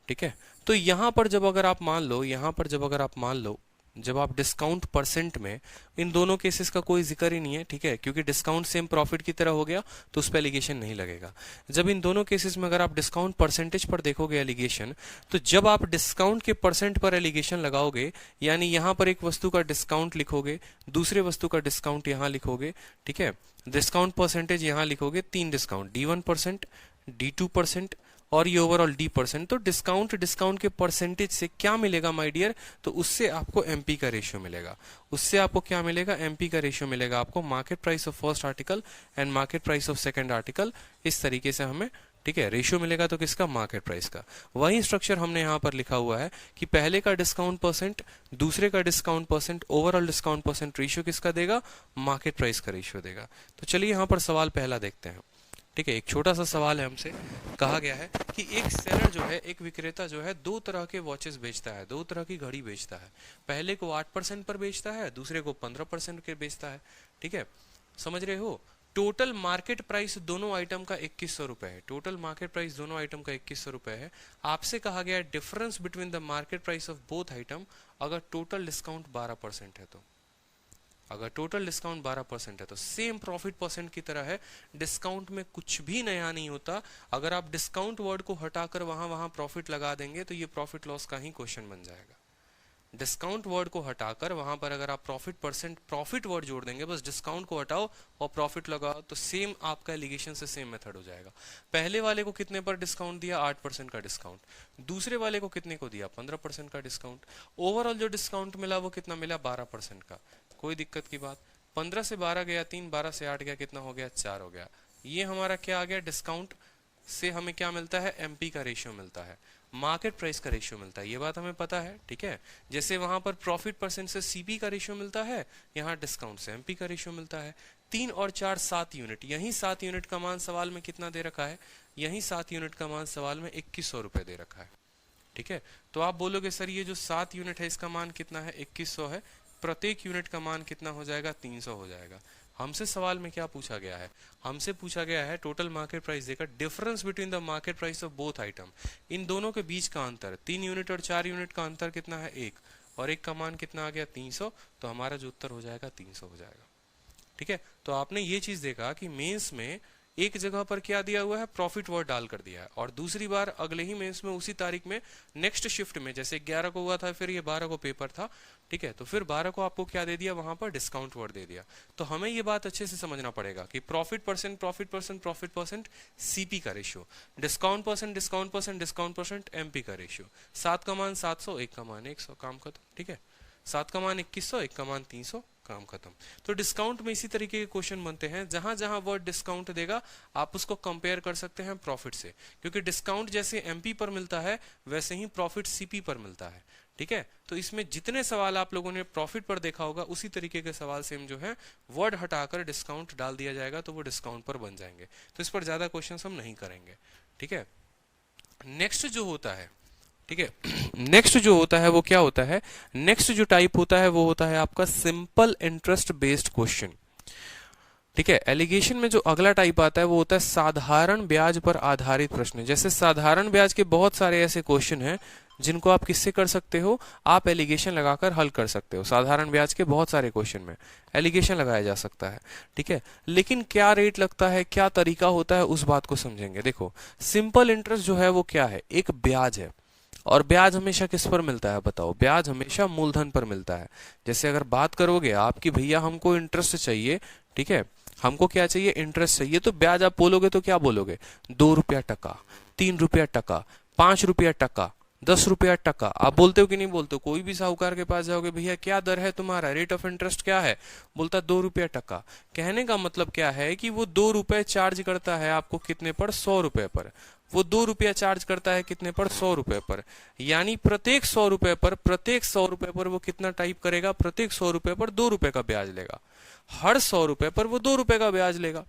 ठीक है। तो यहां पर जब अगर आप मान लो, यहां पर जब अगर आप मान लो, जब आप डिस्काउंट परसेंट में, इन दोनों केसेस का कोई जिक्र ही नहीं है, ठीक है, क्योंकि डिस्काउंट सेम प्रॉफिट की तरह हो गया, तो उस पर एलिगेशन नहीं लगेगा। जब इन दोनों केसेस में अगर आप डिस्काउंट परसेंटेज पर देखोगे एलिगेशन, तो जब आप डिस्काउंट के परसेंट पर एलिगेशन लगाओगे, यानी यहां पर एक वस्तु का डिस्काउंट लिखोगे, दूसरे वस्तु का डिस्काउंट यहां लिखोगे, ठीक है, डिस्काउंट परसेंटेज यहां लिखोगे, 3 डिस्काउंट, D1%, D2% और ये ओवरऑल D%। तो डिस्काउंट के परसेंटेज से क्या मिलेगा माय डियर? तो उससे आपको एमपी का रेशियो मिलेगा। उससे आपको क्या मिलेगा? एमपी का रेशियो मिलेगा आपको, market price of first article and market price of second article. इस तरीके से हमें, ठीक है, रेशियो मिलेगा। तो किसका? मार्केट प्राइस का। वही स्ट्रक्चर हमने यहाँ पर लिखा हुआ है कि पहले का डिस्काउंट परसेंट, दूसरे का discount percent, overall discount percent ratio किसका देगा? मार्केट प्राइस का रेशियो देगा। तो चलिए यहाँ पर सवाल पहला देखते हैं, ठीक है। एक छोटा सा सवाल है, हमसे कहा गया है कि एक सेलर जो है, एक विक्रेता जो है, 2 तरह के वॉचेस बेचता है, 2 तरह की घड़ी बेचता है। पहले को 8% पर बेचता है, दूसरे को 15% के बेचता है, ठीक है, समझ रहे हो। टोटल मार्केट प्राइस दोनों आइटम का 2100 रुपए है। टोटल मार्केट प्राइस दोनों आइटम का 2100 रुपए है। आपसे कहा गया है difference between the market price of both item अगर टोटल डिस्काउंट 12% है तो। अगर टोटल डिस्काउंट 12% है तो सेम प्रॉफिट परसेंट की तरह है, डिस्काउंट में कुछ भी नया नहीं होता। अगर आप डिस्काउंट वर्ड को हटाकर वहां प्रॉफिट लगा देंगे तो ये प्रॉफिट लॉस का ही क्वेश्चन बन जाएगा। डिस्काउंट वर्ड को हटाकर वहां पर अगर आप प्रॉफिट वर्ड जोड़ देंगे, बस डिस्काउंट को हटाओ और प्रॉफिट लगाओ, तो सेम आपका एलिगेशन से सेम मेथड हो जाएगा। पहले वाले को कितने पर डिस्काउंट दिया? 8% का डिस्काउंट। दूसरे वाले को कितने को दिया? 15% का डिस्काउंट। ओवरऑल जो डिस्काउंट मिला वो कितना मिला? 12% का। कोई दिक्कत की बात 15 से 12 गया 3, 12 से 8 गया, कितना हो गया 4 हो गया। ये हमारा क्या आ गया, डिस्काउंट से हमें क्या मिलता है, एमपी का रेशियो मिलता है, मार्केट प्राइस का रेशियो मिलता है, ये बात हमें पता है, ठीक है। जैसे वहां पर प्रॉफिट परसेंट से सीपी का रेशियो मिलता है, यहाँ डिस्काउंट से एमपी का रेशियो मिलता है। 3 और 4 7 यूनिट, यही 7 यूनिट का मान सवाल में कितना दे रखा है, यही 7 यूनिट का मान सवाल में 2100 रुपए दे रखा है, ठीक है। तो आप बोलोगे सर ये जो 7 यूनिट है इसका मान कितना है, 2100 है, प्रत्येक यूनिट का मान कितना हो जाएगा, 300 हो जाएगा। हमसे सवाल में क्या पूछा गया है, हमसे पूछा गया है टोटल मार्केट प्राइस देकर difference between the market price of both item, इन दोनों के बीच का अंतर, 3 यूनिट और 4 यूनिट का अंतर कितना है, 1, और 1 का मान कितना आ गया 300, तो हमारा जो उत्तर हो जाएगा 300 हो जाएगा, ठीक है। तो आपने ये चीज देखा कि मेंस में एक जगह पर क्या दिया हुआ है, प्रॉफिट वर्ड डाल कर दिया है, और दूसरी बार अगले ही मेंस में उसी तारीख में नेक्स्ट शिफ्ट में, जैसे 11 को हुआ था फिर ये 12 को पेपर था, ठीक है, तो फिर 12 को आपको क्या दे दिया, वहां पर डिस्काउंट वर्ड दे दिया। तो हमें ये बात अच्छे से समझना पड़ेगा कि profit percent profit percent profit percent CP का ratio, discount percent discount percent discount percent MP का रेशियो, 7 का मान 700, 1 का मान 100, काम खत्म, ठीक है। 7 का मान 2100, 1 का मान 300, काम खत्म। तो डिस्काउंट में इसी तरीके के क्वेश्चन बनते हैं, जहां जहां वर्ड डिस्काउंट देगा आप उसको कंपेयर कर सकते हैं प्रॉफिट से, क्योंकि डिस्काउंट जैसे एमपी पर मिलता है वैसे ही प्रॉफिट सीपी पर मिलता है, ठीक है। तो इसमें जितने सवाल आप लोगों ने प्रॉफिट पर देखा होगा उसी तरीके के सवाल सेम जो है वर्ड हटाकर डिस्काउंट डाल दिया जाएगा तो वो डिस्काउंट पर बन जाएंगे। तो इस पर ज्यादा क्वेश्चन हम नहीं करेंगे, ठीक है। नेक्स्ट जो होता है, ठीक है, नेक्स्ट जो होता है वो क्या होता है, नेक्स्ट जो टाइप होता है वो होता है आपका सिंपल इंटरेस्ट बेस्ड क्वेश्चन, ठीक है। एलिगेशन में जो अगला टाइप आता है वो होता है साधारण ब्याज पर आधारित प्रश्न। जैसे साधारण ब्याज के बहुत सारे ऐसे क्वेश्चन हैं जिनको आप किससे कर सकते हो, आप एलिगेशन लगाकर हल कर सकते हो। साधारण ब्याज के बहुत सारे क्वेश्चन में एलिगेशन लगाया जा सकता है, ठीक है। लेकिन क्या रेट लगता है, क्या तरीका होता है, उस बात को समझेंगे। देखो सिंपल इंटरेस्ट जो है वो क्या है, एक ब्याज है, और ब्याज हमेशा किस पर मिलता है बताओ, ब्याज हमेशा मूलधन पर मिलता है। जैसे अगर बात करोगे आप कि भैया हमको इंटरेस्ट चाहिए, ठीक है, हमको क्या चाहिए, इंटरेस्ट चाहिए, तो ब्याज आप बोलोगे तो क्या बोलोगे, 2 रुपया टका, 3 रुपया टका, 5 रुपया टका, 10 रुपया टका। आप बोलते हो कि नहीं बोलते हो, कोई भी साहूकार के पास जाओगे, भैया क्या दर है तुम्हारा, रेट ऑफ इंटरेस्ट क्या है, बोलता 2 रुपया टका। कहने का मतलब क्या है कि वो 2 रुपए चार्ज करता है आपको कितने पर, 100 रुपए पर, वो 2 रुपया चार्ज करता है कितने पर, 100 रुपए पर, यानी प्रत्येक 100 रुपए पर, प्रत्येक 100 रुपए पर वो कितना टाइप करेगा, प्रत्येक 100 रुपए पर 2 रुपए का ब्याज लेगा, हर 100 रुपए पर वो 2 रुपए का ब्याज लेगा,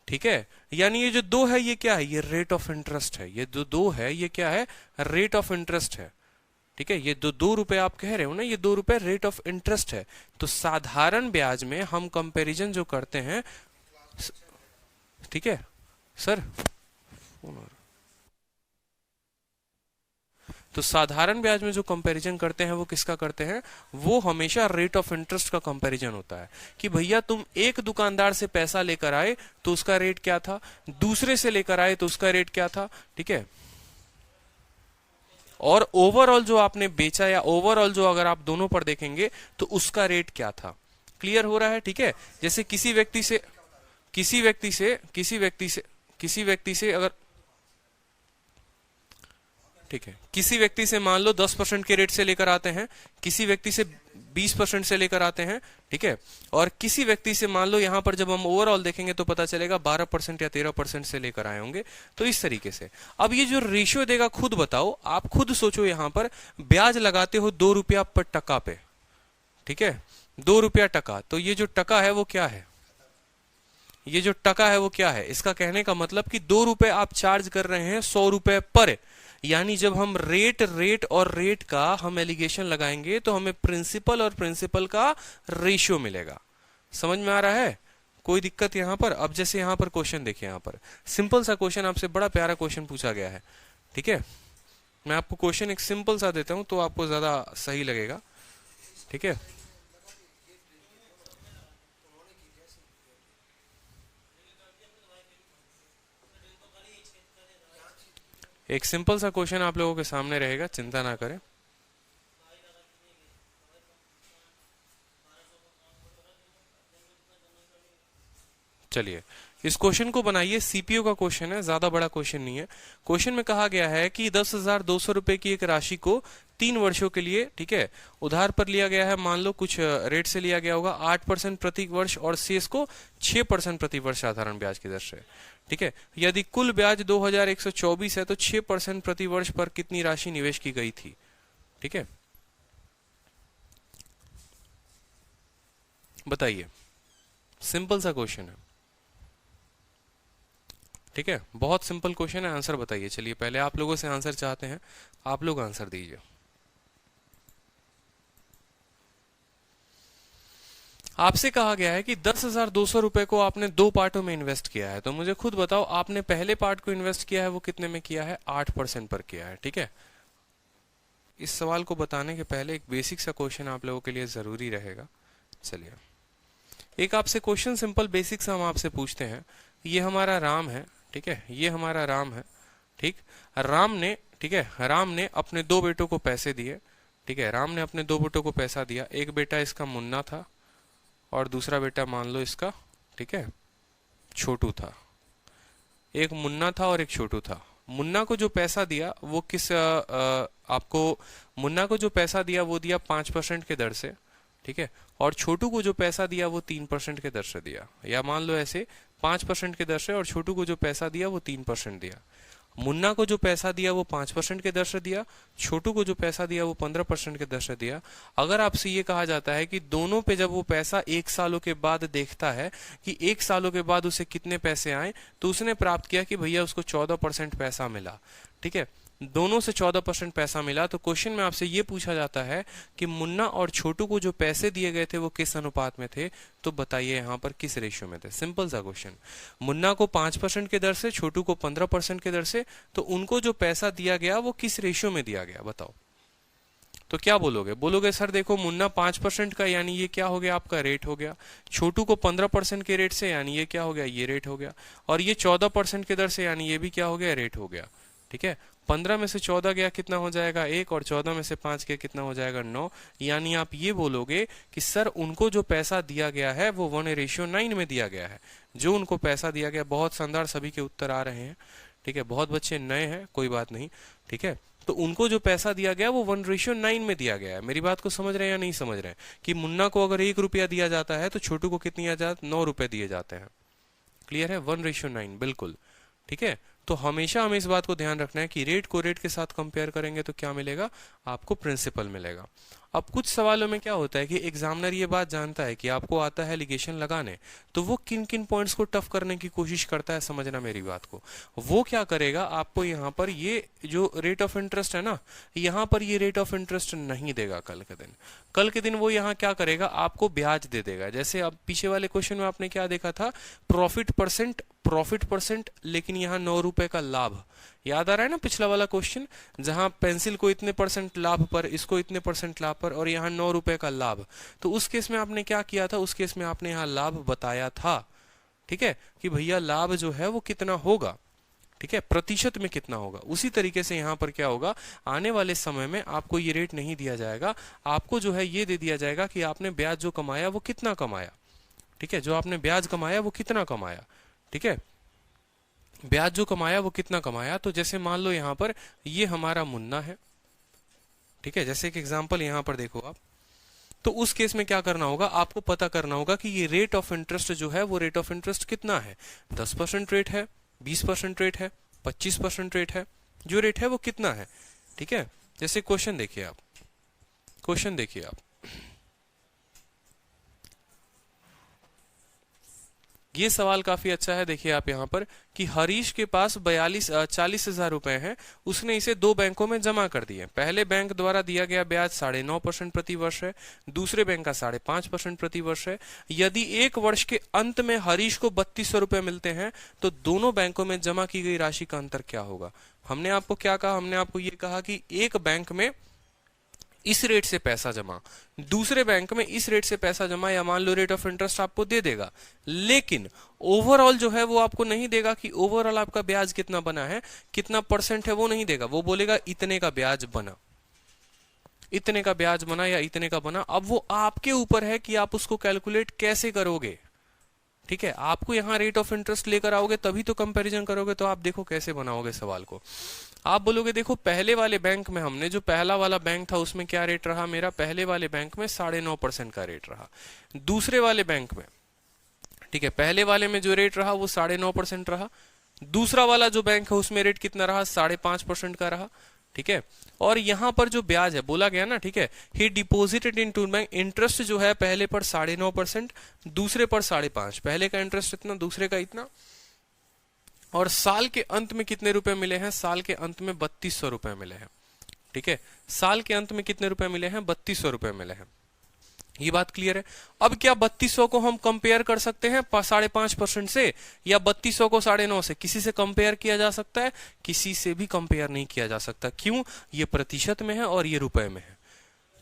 ठीक है। यानी ये जो 2 है ये क्या है, ये रेट ऑफ इंटरेस्ट है, ये जो 2 है ये क्या है, रेट ऑफ इंटरेस्ट है, ठीक है। ये 2 रुपए आप कह रहे हो ना, ये 2 रुपए रेट ऑफ इंटरेस्ट है। तो साधारण ब्याज में हम कंपैरिजन जो करते हैं, ठीक है सर, तो साधारण ब्याज में जो कंपैरिजन करते हैं वो किसका करते हैं, वो हमेशा रेट ऑफ इंटरेस्ट का कंपैरिजन होता है कि भैया तुम एक दुकानदार से पैसा लेकर आए तो उसका रेट क्या था, दूसरे से लेकर आए तो उसका रेट क्या था, ठीक है, और ओवरऑल जो आपने बेचा या ओवरऑल जो अगर आप दोनों पर देखेंगे तो उसका रेट क्या था। क्लियर हो रहा है, ठीक है। जैसे किसी व्यक्ति से अगर, ठीक है, किसी व्यक्ति से मान लो 10% के रेट से लेकर आते हैं, किसी व्यक्ति से 20% से लेकर आते हैं, ठीक है, और किसी व्यक्ति से मान लो यहां पर जब हम ओवरऑल देखेंगे तो पता चलेगा 12% या 13% से लेकर आए होंगे। तो इस तरीके से अब ये जो रेशियो देगा खुद बताओ, आप खुद सोचो, यहां पर ब्याज लगाते हो 2 रुपया पर टका पे, ठीक है, 2 रुपया टका, तो ये जो टका है वो क्या है, ये जो टका है वो क्या है, इसका कहने का मतलब कि 2 रुपए आप चार्ज कर रहे हैं 100 रुपए पर, यानी जब हम रेट और रेट का हम एलिगेशन लगाएंगे तो हमें प्रिंसिपल और प्रिंसिपल का रेशियो मिलेगा। समझ में आ रहा है, कोई दिक्कत यहां पर। अब जैसे यहां पर क्वेश्चन देखिए, यहां पर सिंपल सा क्वेश्चन आपसे, बड़ा प्यारा क्वेश्चन पूछा गया है, ठीक है। मैं आपको क्वेश्चन एक सिंपल सा देता हूं तो आपको ज्यादा सही लगेगा, ठीक है। एक सिंपल सा क्वेश्चन आप लोगों के सामने रहेगा, चिंता ना करें। चलिए इस क्वेश्चन को बनाइए, सीपीओ का क्वेश्चन है, ज्यादा बड़ा क्वेश्चन नहीं है। क्वेश्चन में कहा गया है कि 10,200 रुपए की एक राशि को 3 वर्षों के लिए, ठीक है, उधार पर लिया गया है, मान लो कुछ रेट से लिया गया होगा 8% प्रति वर्ष और शेष को 6% प्रति वर्ष साधारण ब्याज की दर से, ठीक है। यदि कुल ब्याज 2124 है तो 6% प्रति वर्ष पर कितनी राशि निवेश की गई थी, ठीक है, बताइए। सिंपल सा क्वेश्चन है, ठीक है, बहुत सिंपल क्वेश्चन है, आंसर बताइए। चलिए पहले आप लोगों से आंसर चाहते हैं, आप लोग आंसर दीजिए। आपसे कहा गया है कि 10,200 रुपए को आपने 2 पार्टों में इन्वेस्ट किया है, तो मुझे खुद बताओ आपने पहले पार्ट को इन्वेस्ट किया है वो कितने में किया है, 8% पर किया है, ठीक है। इस सवाल को बताने के पहले एक बेसिक सा क्वेश्चन आप लोगों के लिए जरूरी रहेगा। चलिए एक आपसे क्वेश्चन सिंपल बेसिक सा हम आपसे पूछते हैं। ये हमारा राम है, ठीक है, ये हमारा राम है, ठीक। राम ने, ठीक है, राम ने अपने 2 बेटों को पैसे दिए, ठीक है, राम ने अपने 2 बेटों को पैसा दिया। एक बेटा इसका मुन्ना था और दूसरा बेटा मान लो इसका, ठीक है, छोटू था। एक मुन्ना था और एक छोटू था। मुन्ना को जो पैसा दिया वो आपको मुन्ना को जो पैसा दिया वो दिया 5% के दर से, ठीक है, और छोटू को जो पैसा दिया वो 3% के दर से दिया, या मान लो ऐसे 5% के दर से और छोटू को जो पैसा दिया वो 3% दिया। मुन्ना को जो पैसा दिया वो 5% के दर से दिया, छोटू को जो पैसा दिया वो 15% के दर से दिया। अगर आपसे ये कहा जाता है कि दोनों पे जब वो पैसा 1 सालों के बाद देखता है कि 1 सालों के बाद उसे कितने पैसे आए, तो उसने प्राप्त किया कि भैया उसको 14% पैसा मिला, ठीक है, दोनों से 14% पैसा मिला। तो क्वेश्चन में आपसे ये पूछा जाता है कि मुन्ना और छोटू को जो पैसे दिए गए थे वो किस अनुपात में थे, तो बताइए यहाँ पर किस रेशियो में थे। सिंपल सा क्वेश्चन, मुन्ना को 5% के दर से, छोटू को 15% के दर से, तो उनको जो पैसा दिया गया वो किस रेशियो में दिया गया, बताओ। तो क्या बोलोगे, बोलोगे सर देखो मुन्ना 5% का, यानी ये क्या हो गया आपका रेट हो गया, छोटू को 15% के रेट से, यानी ये क्या हो गया, ये रेट हो गया, और ये 14% के दर से, यानी ये भी क्या हो गया, रेट हो गया, ठीक है। 15 में से 14 गया कितना हो जाएगा 1, और 14 में से 5 गया कितना हो जाएगा 9। यानी आप ये बोलोगे कि सर उनको जो पैसा दिया गया है वो 1:9 में दिया गया है। जो उनको पैसा दिया गया, बहुत शानदार, सभी के उत्तर आ रहे हैं, ठीक है, बहुत बच्चे नए हैं, कोई बात नहीं, ठीक है। तो उनको जो पैसा दिया गया वो 1:9 में दिया गया है। मेरी बात को समझ रहे हैं या नहीं समझ रहे हैं, कि मुन्ना को अगर 1 रुपया दिया जाता है तो छोटू को कितनी आ जाती, 9 रुपए दिए जाते हैं। क्लियर है, 1:9, बिल्कुल, ठीक है। तो हमेशा हमें इस बात को ध्यान रखना है कि रेट को रेट के साथ कंपेयर करेंगे तो क्या मिलेगा, आपको प्रिंसिपल मिलेगा। अब कुछ सवालों में क्या होता है कि एग्जामिनर ये बात जानता है कि आपको आता है लिगेशन लगाने, तो वो किन किन पॉइंट्स को टफ करने की कोशिश करता है, समझना मेरी बात को। वो क्या करेगा, आपको यहाँ पर ये जो रेट ऑफ इंटरेस्ट है ना, यहाँ पर ये रेट ऑफ इंटरेस्ट नहीं देगा। कल के दिन वो यहाँ क्या करेगा, आपको ब्याज दे देगा। जैसे अब पीछे वाले क्वेश्चन में आपने क्या देखा था, प्रॉफिट परसेंट, लेकिन यहाँ 9 रुपए का लाभ। याद आ रहा है ना पिछला वाला क्वेश्चन, जहां पेंसिल को इतने % लाभ पर, इसको इतने % लाभ पर, और यहाँ 9 रुपए का लाभ। तो उस केस में आपने क्या किया था, उस केस में आपने यहाँ लाभ बताया था, ठीक है, कि भैया लाभ जो है वो कितना होगा, ठीक है, प्रतिशत में कितना होगा। उसी तरीके से यहाँ पर क्या होगा, आने वाले समय में आपको ये रेट नहीं दिया जाएगा, आपको जो है ये दे दिया जाएगा कि आपने ब्याज जो कमाया वो कितना कमाया, ठीक है, जो आपने ब्याज कमाया वो कितना कमाया, ठीक है, ब्याज जो कमाया वो कितना कमाया। तो जैसे मान लो यहाँ पर ये हमारा मुन्ना है, ठीक है, जैसे एक एग्जांपल यहाँ पर देखो आप, तो उस केस में क्या करना होगा, आपको पता करना होगा कि ये रेट ऑफ इंटरेस्ट जो है वो रेट ऑफ इंटरेस्ट कितना है, 10% रेट है, 20% रेट है, 25% रेट है, जो रेट है वो कितना है, ठीक है। जैसे क्वेश्चन देखिए आप, क्वेश्चन देखिए आप, ये सवाल काफी अच्छा है। देखिए आप यहाँ पर कि हरीश के पास 40,000 रुपए हैं, उसने इसे 2 बैंकों में जमा कर दिए। पहले बैंक द्वारा दिया गया ब्याज 9.5% प्रति वर्ष है, दूसरे बैंक का 5.5% प्रति वर्ष है। यदि 1 वर्ष के अंत में हरीश को 3200 रुपए मिलते हैं तो दोनों बैंकों में जमा की गई राशि का अंतर क्या होगा। हमने आपको क्या कहा, हमने आपको ये कहा कि एक बैंक में इस रेट से पैसा जमा, दूसरे बैंक में इस रेट से पैसा जमा, या मान लो रेट ऑफ इंटरेस्ट आपको दे देगा, लेकिन ओवरऑल जो है वो आपको नहीं देगा कि ओवरऑल आपका ब्याज कितना बना है, कितना % है, वो नहीं देगा। वो बोलेगा इतने का ब्याज बना, इतने का ब्याज बना या इतने का बना। अब वो आपके ऊपर है कि आप उसको कैलकुलेट कैसे करोगे, ठीक है, आपको यहाँ रेट ऑफ इंटरेस्ट लेकर आओगे तभी तो कंपैरिजन करोगे। तो आप देखो कैसे बनाओगे सवाल को। आप बोलोगे देखो पहले वाले बैंक में हमने, जो पहला वाला बैंक था उसमें क्या रेट रहा मेरा, पहले वाले बैंक में 9.5% का रेट रहा। दूसरे वाले बैंक में, ठीक है, पहले वाले में जो रेट रहा वो 9.5% रहा। दूसरा वाला जो बैंक है उसमें रेट कितना रहा, 5.5% का रहा। ठीक है, और यहां पर जो ब्याज है बोला गया ना, ठीक है, he deposited into bank, interest जो है पहले पर 9.5%, दूसरे पर 5.5%, पहले का इंटरेस्ट इतना, दूसरे का इतना। और साल के अंत में कितने रुपए मिले हैं, साल के अंत में 3200 रुपए मिले हैं। ठीक है, साल के अंत में कितने रुपए मिले हैं, 3200 रुपए मिले हैं। ये बात क्लियर है। अब क्या 3200 को हम कंपेयर कर सकते हैं 5.5% से, या 3200 को 9.5 से? किसी से कंपेयर किया जा सकता है? किसी से भी कंपेयर नहीं किया जा सकता। क्यों? ये प्रतिशत में है और ये रुपए में है।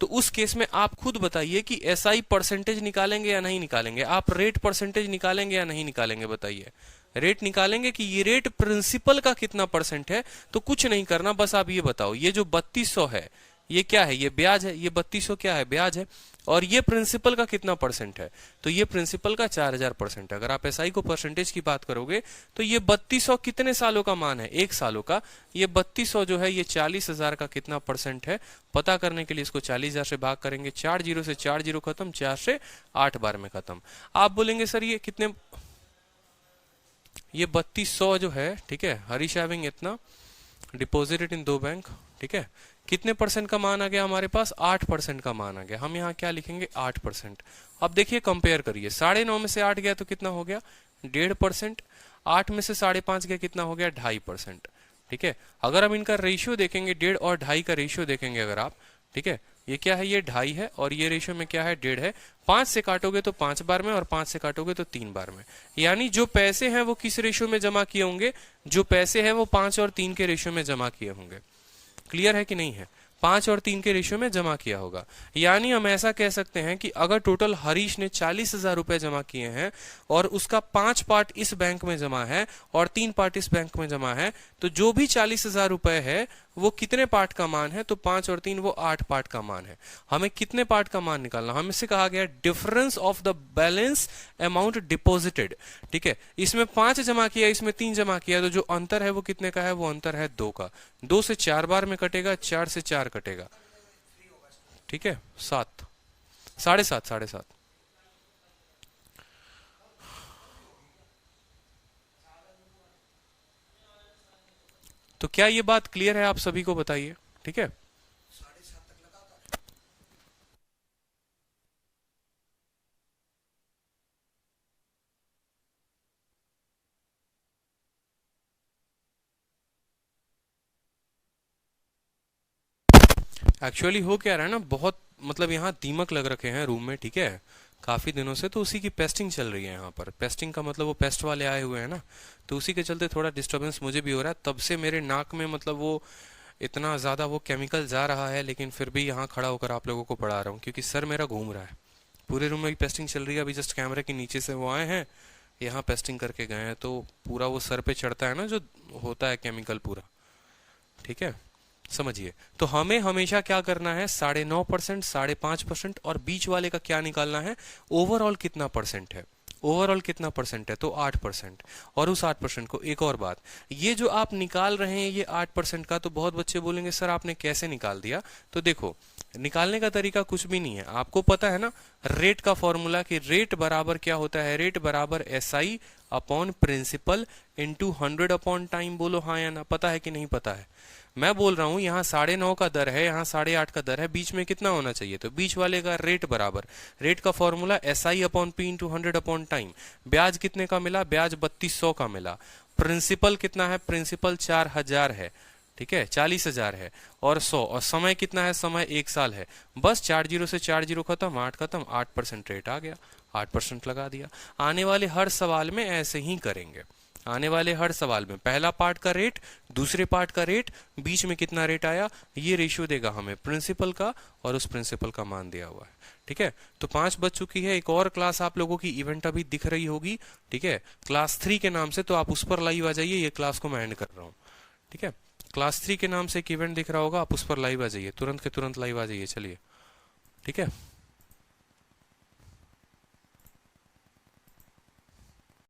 तो उस केस में आप खुद बताइए कि एसआई परसेंटेज निकालेंगे या नहीं निकालेंगे, आप रेट परसेंटेज निकालेंगे या नहीं निकालेंगे, बताइए। रेट निकालेंगे कि ये रेट प्रिंसिपल का कितना परसेंट है। तो कुछ नहीं करना, बस आप ये बताओ ये जो 3200 है ये क्या है, ये ब्याज है, ये 3200 क्या है, ब्याज है, और ये प्रिंसिपल का कितना परसेंट है, तो ये प्रिंसिपल का 4000% है। अगर आप एसआई को परसेंटेज की बात करोगे तो ये 3200 कितने सालों का मान है, 1 सालों का। ये 3200 जो है ये 40,000 का कितना परसेंट है, पता करने के लिए इसको 40,000 से भाग करेंगे। 4 जीरो से 4 जीरो खत्म, 4 से 8 बार में खत्म। आप बोलेंगे सर ये कितने, ये 3200 जो है, ठीक है, हरीश हैविंग इतना डिपॉजिटेड इन 2 बैंक, ठीक है, कितने परसेंट का मान आ गया हमारे पास, 8% का मान आ गया। हम यहाँ क्या लिखेंगे, 8%। अब देखिए कंपेयर करिए, 9.5 में से 8 गया तो कितना हो गया, 1.5%। 8 में से 5.5 गया कितना हो गया, 2.5%। ठीक है, अगर हम इनका रेशियो देखेंगे, 1.5 और 2.5 का रेशियो देखेंगे अगर आप, ठीक है, ये क्या है, ये 2.5 है, और ये रेशियो में क्या है, 1.5 है। 5 से काटोगे तो 5 बार में, और 5 से काटोगे तो 3 बार में। यानी जो पैसे हैं वो किस रेशियो में जमा किए होंगे, जो पैसे हैं वो 5 और 3 के रेशियो में जमा किए होंगे। क्लियर है कि नहीं है, 5 और 3 के रेशियो में जमा किया होगा। यानी हम ऐसा कह सकते हैं कि अगर टोटल हरीश ने 40,000 रुपए जमा किए हैं और उसका 5 पार्ट इस बैंक में जमा है और 3 पार्ट इस बैंक में जमा है, तो जो भी 40,000 रुपए है वो कितने पार्ट का मान है, तो 5 और 3 वो 8 पार्ट का मान है। हमें कितने पार्ट का मान निकालना, हमें से कहा गया difference of the balance amount deposited. ठीक है, इसमें 5 जमा किया, इसमें 3 जमा किया, तो जो अंतर है वो कितने का है, वो अंतर है 2 का। 2 से 4 बार में कटेगा, 4 से 4 कटेगा, ठीक है, 7, 7.5। तो क्या ये बात क्लियर है आप सभी को, बताइए। ठीक है, एक्चुअली हो क्या रहा है ना, बहुत मतलब यहाँ दीमक लग रखे हैं रूम में, ठीक है, काफी दिनों से, तो उसी की पेस्टिंग चल रही है यहाँ पर। पेस्टिंग का मतलब वो पेस्ट वाले आए हुए हैं ना, तो उसी के चलते थोड़ा डिस्टरबेंस मुझे भी हो रहा है। तब से मेरे नाक में मतलब वो इतना ज्यादा वो केमिकल जा रहा है, लेकिन फिर भी यहाँ खड़ा होकर आप लोगों को पढ़ा रहा हूँ क्योंकि सर मेरा घूम रहा है। पूरे रूम में भी पेस्टिंग चल रही है। अभी जस्ट कैमरे के नीचे से वो आए हैं, यहाँ पेस्टिंग करके गए हैं, तो पूरा वो सर पे चढ़ता है ना जो होता है केमिकल पूरा, ठीक है, समझिए। तो हमें हमेशा क्या करना है, 9.5%, 5.5% और बीच वाले का क्या निकालना है, ओवरऑल कितना परसेंट है, ओवरऑल कितना परसेंट है, तो 8%। और उस 8% को, एक और बात, ये जो आप निकाल रहे हैं ये 8% का, तो बहुत बच्चे बोलेंगे सर आपने कैसे निकाल दिया। तो देखो निकालने का तरीका कुछ भी नहीं है, आपको पता है ना रेट का फॉर्मूला, कि रेट बराबर क्या होता है, रेट बराबर SI upon principal into 100 upon time. बोलो हाँ या ना, पता है कि नहीं पता है। मैं बोल रहा हूं यहाँ 9.5 का दर है, यहाँ 8.5 का दर है, बीच में कितना होना चाहिए, तो बीच वाले का रेट बराबर, रेट का formula SI upon P into 100 upon time. ब्याज कितने का मिला, ब्याज 3200 का मिला। प्रिंसिपल कितना है, प्रिंसिपल 4000 है, ठीक है, 40,000 है, और 100, और समय कितना है, समय 1 साल है। बस 4 जीरो से 4 जीरो खत्म, 8 खत्म, 8% रेट आ गया, 8% लगा दिया। आने वाले हर सवाल में ऐसे ही करेंगे। आने वाले हर सवाल में पहला पार्ट का रेट, दूसरे पार्ट का रेट, बीच में कितना रेट आया, ये रेशियो देगा हमें प्रिंसिपल का, और उस प्रिंसिपल का मान दिया हुआ है। ठीक है, तो 5 बज चुकी है। एक और क्लास आप लोगों की इवेंट अभी दिख रही होगी, ठीक है, क्लास 3 के नाम से, तो आप उस पर लाइव आ जाइए। ये क्लास को मैं एंड कर रहा हूँ, ठीक है, क्लास 3 के नाम से एक इवेंट दिख रहा होगा, आप उस पर लाइव आ जाइए, तुरंत के तुरंत लाइव आ जाइए, चलिए, ठीक है।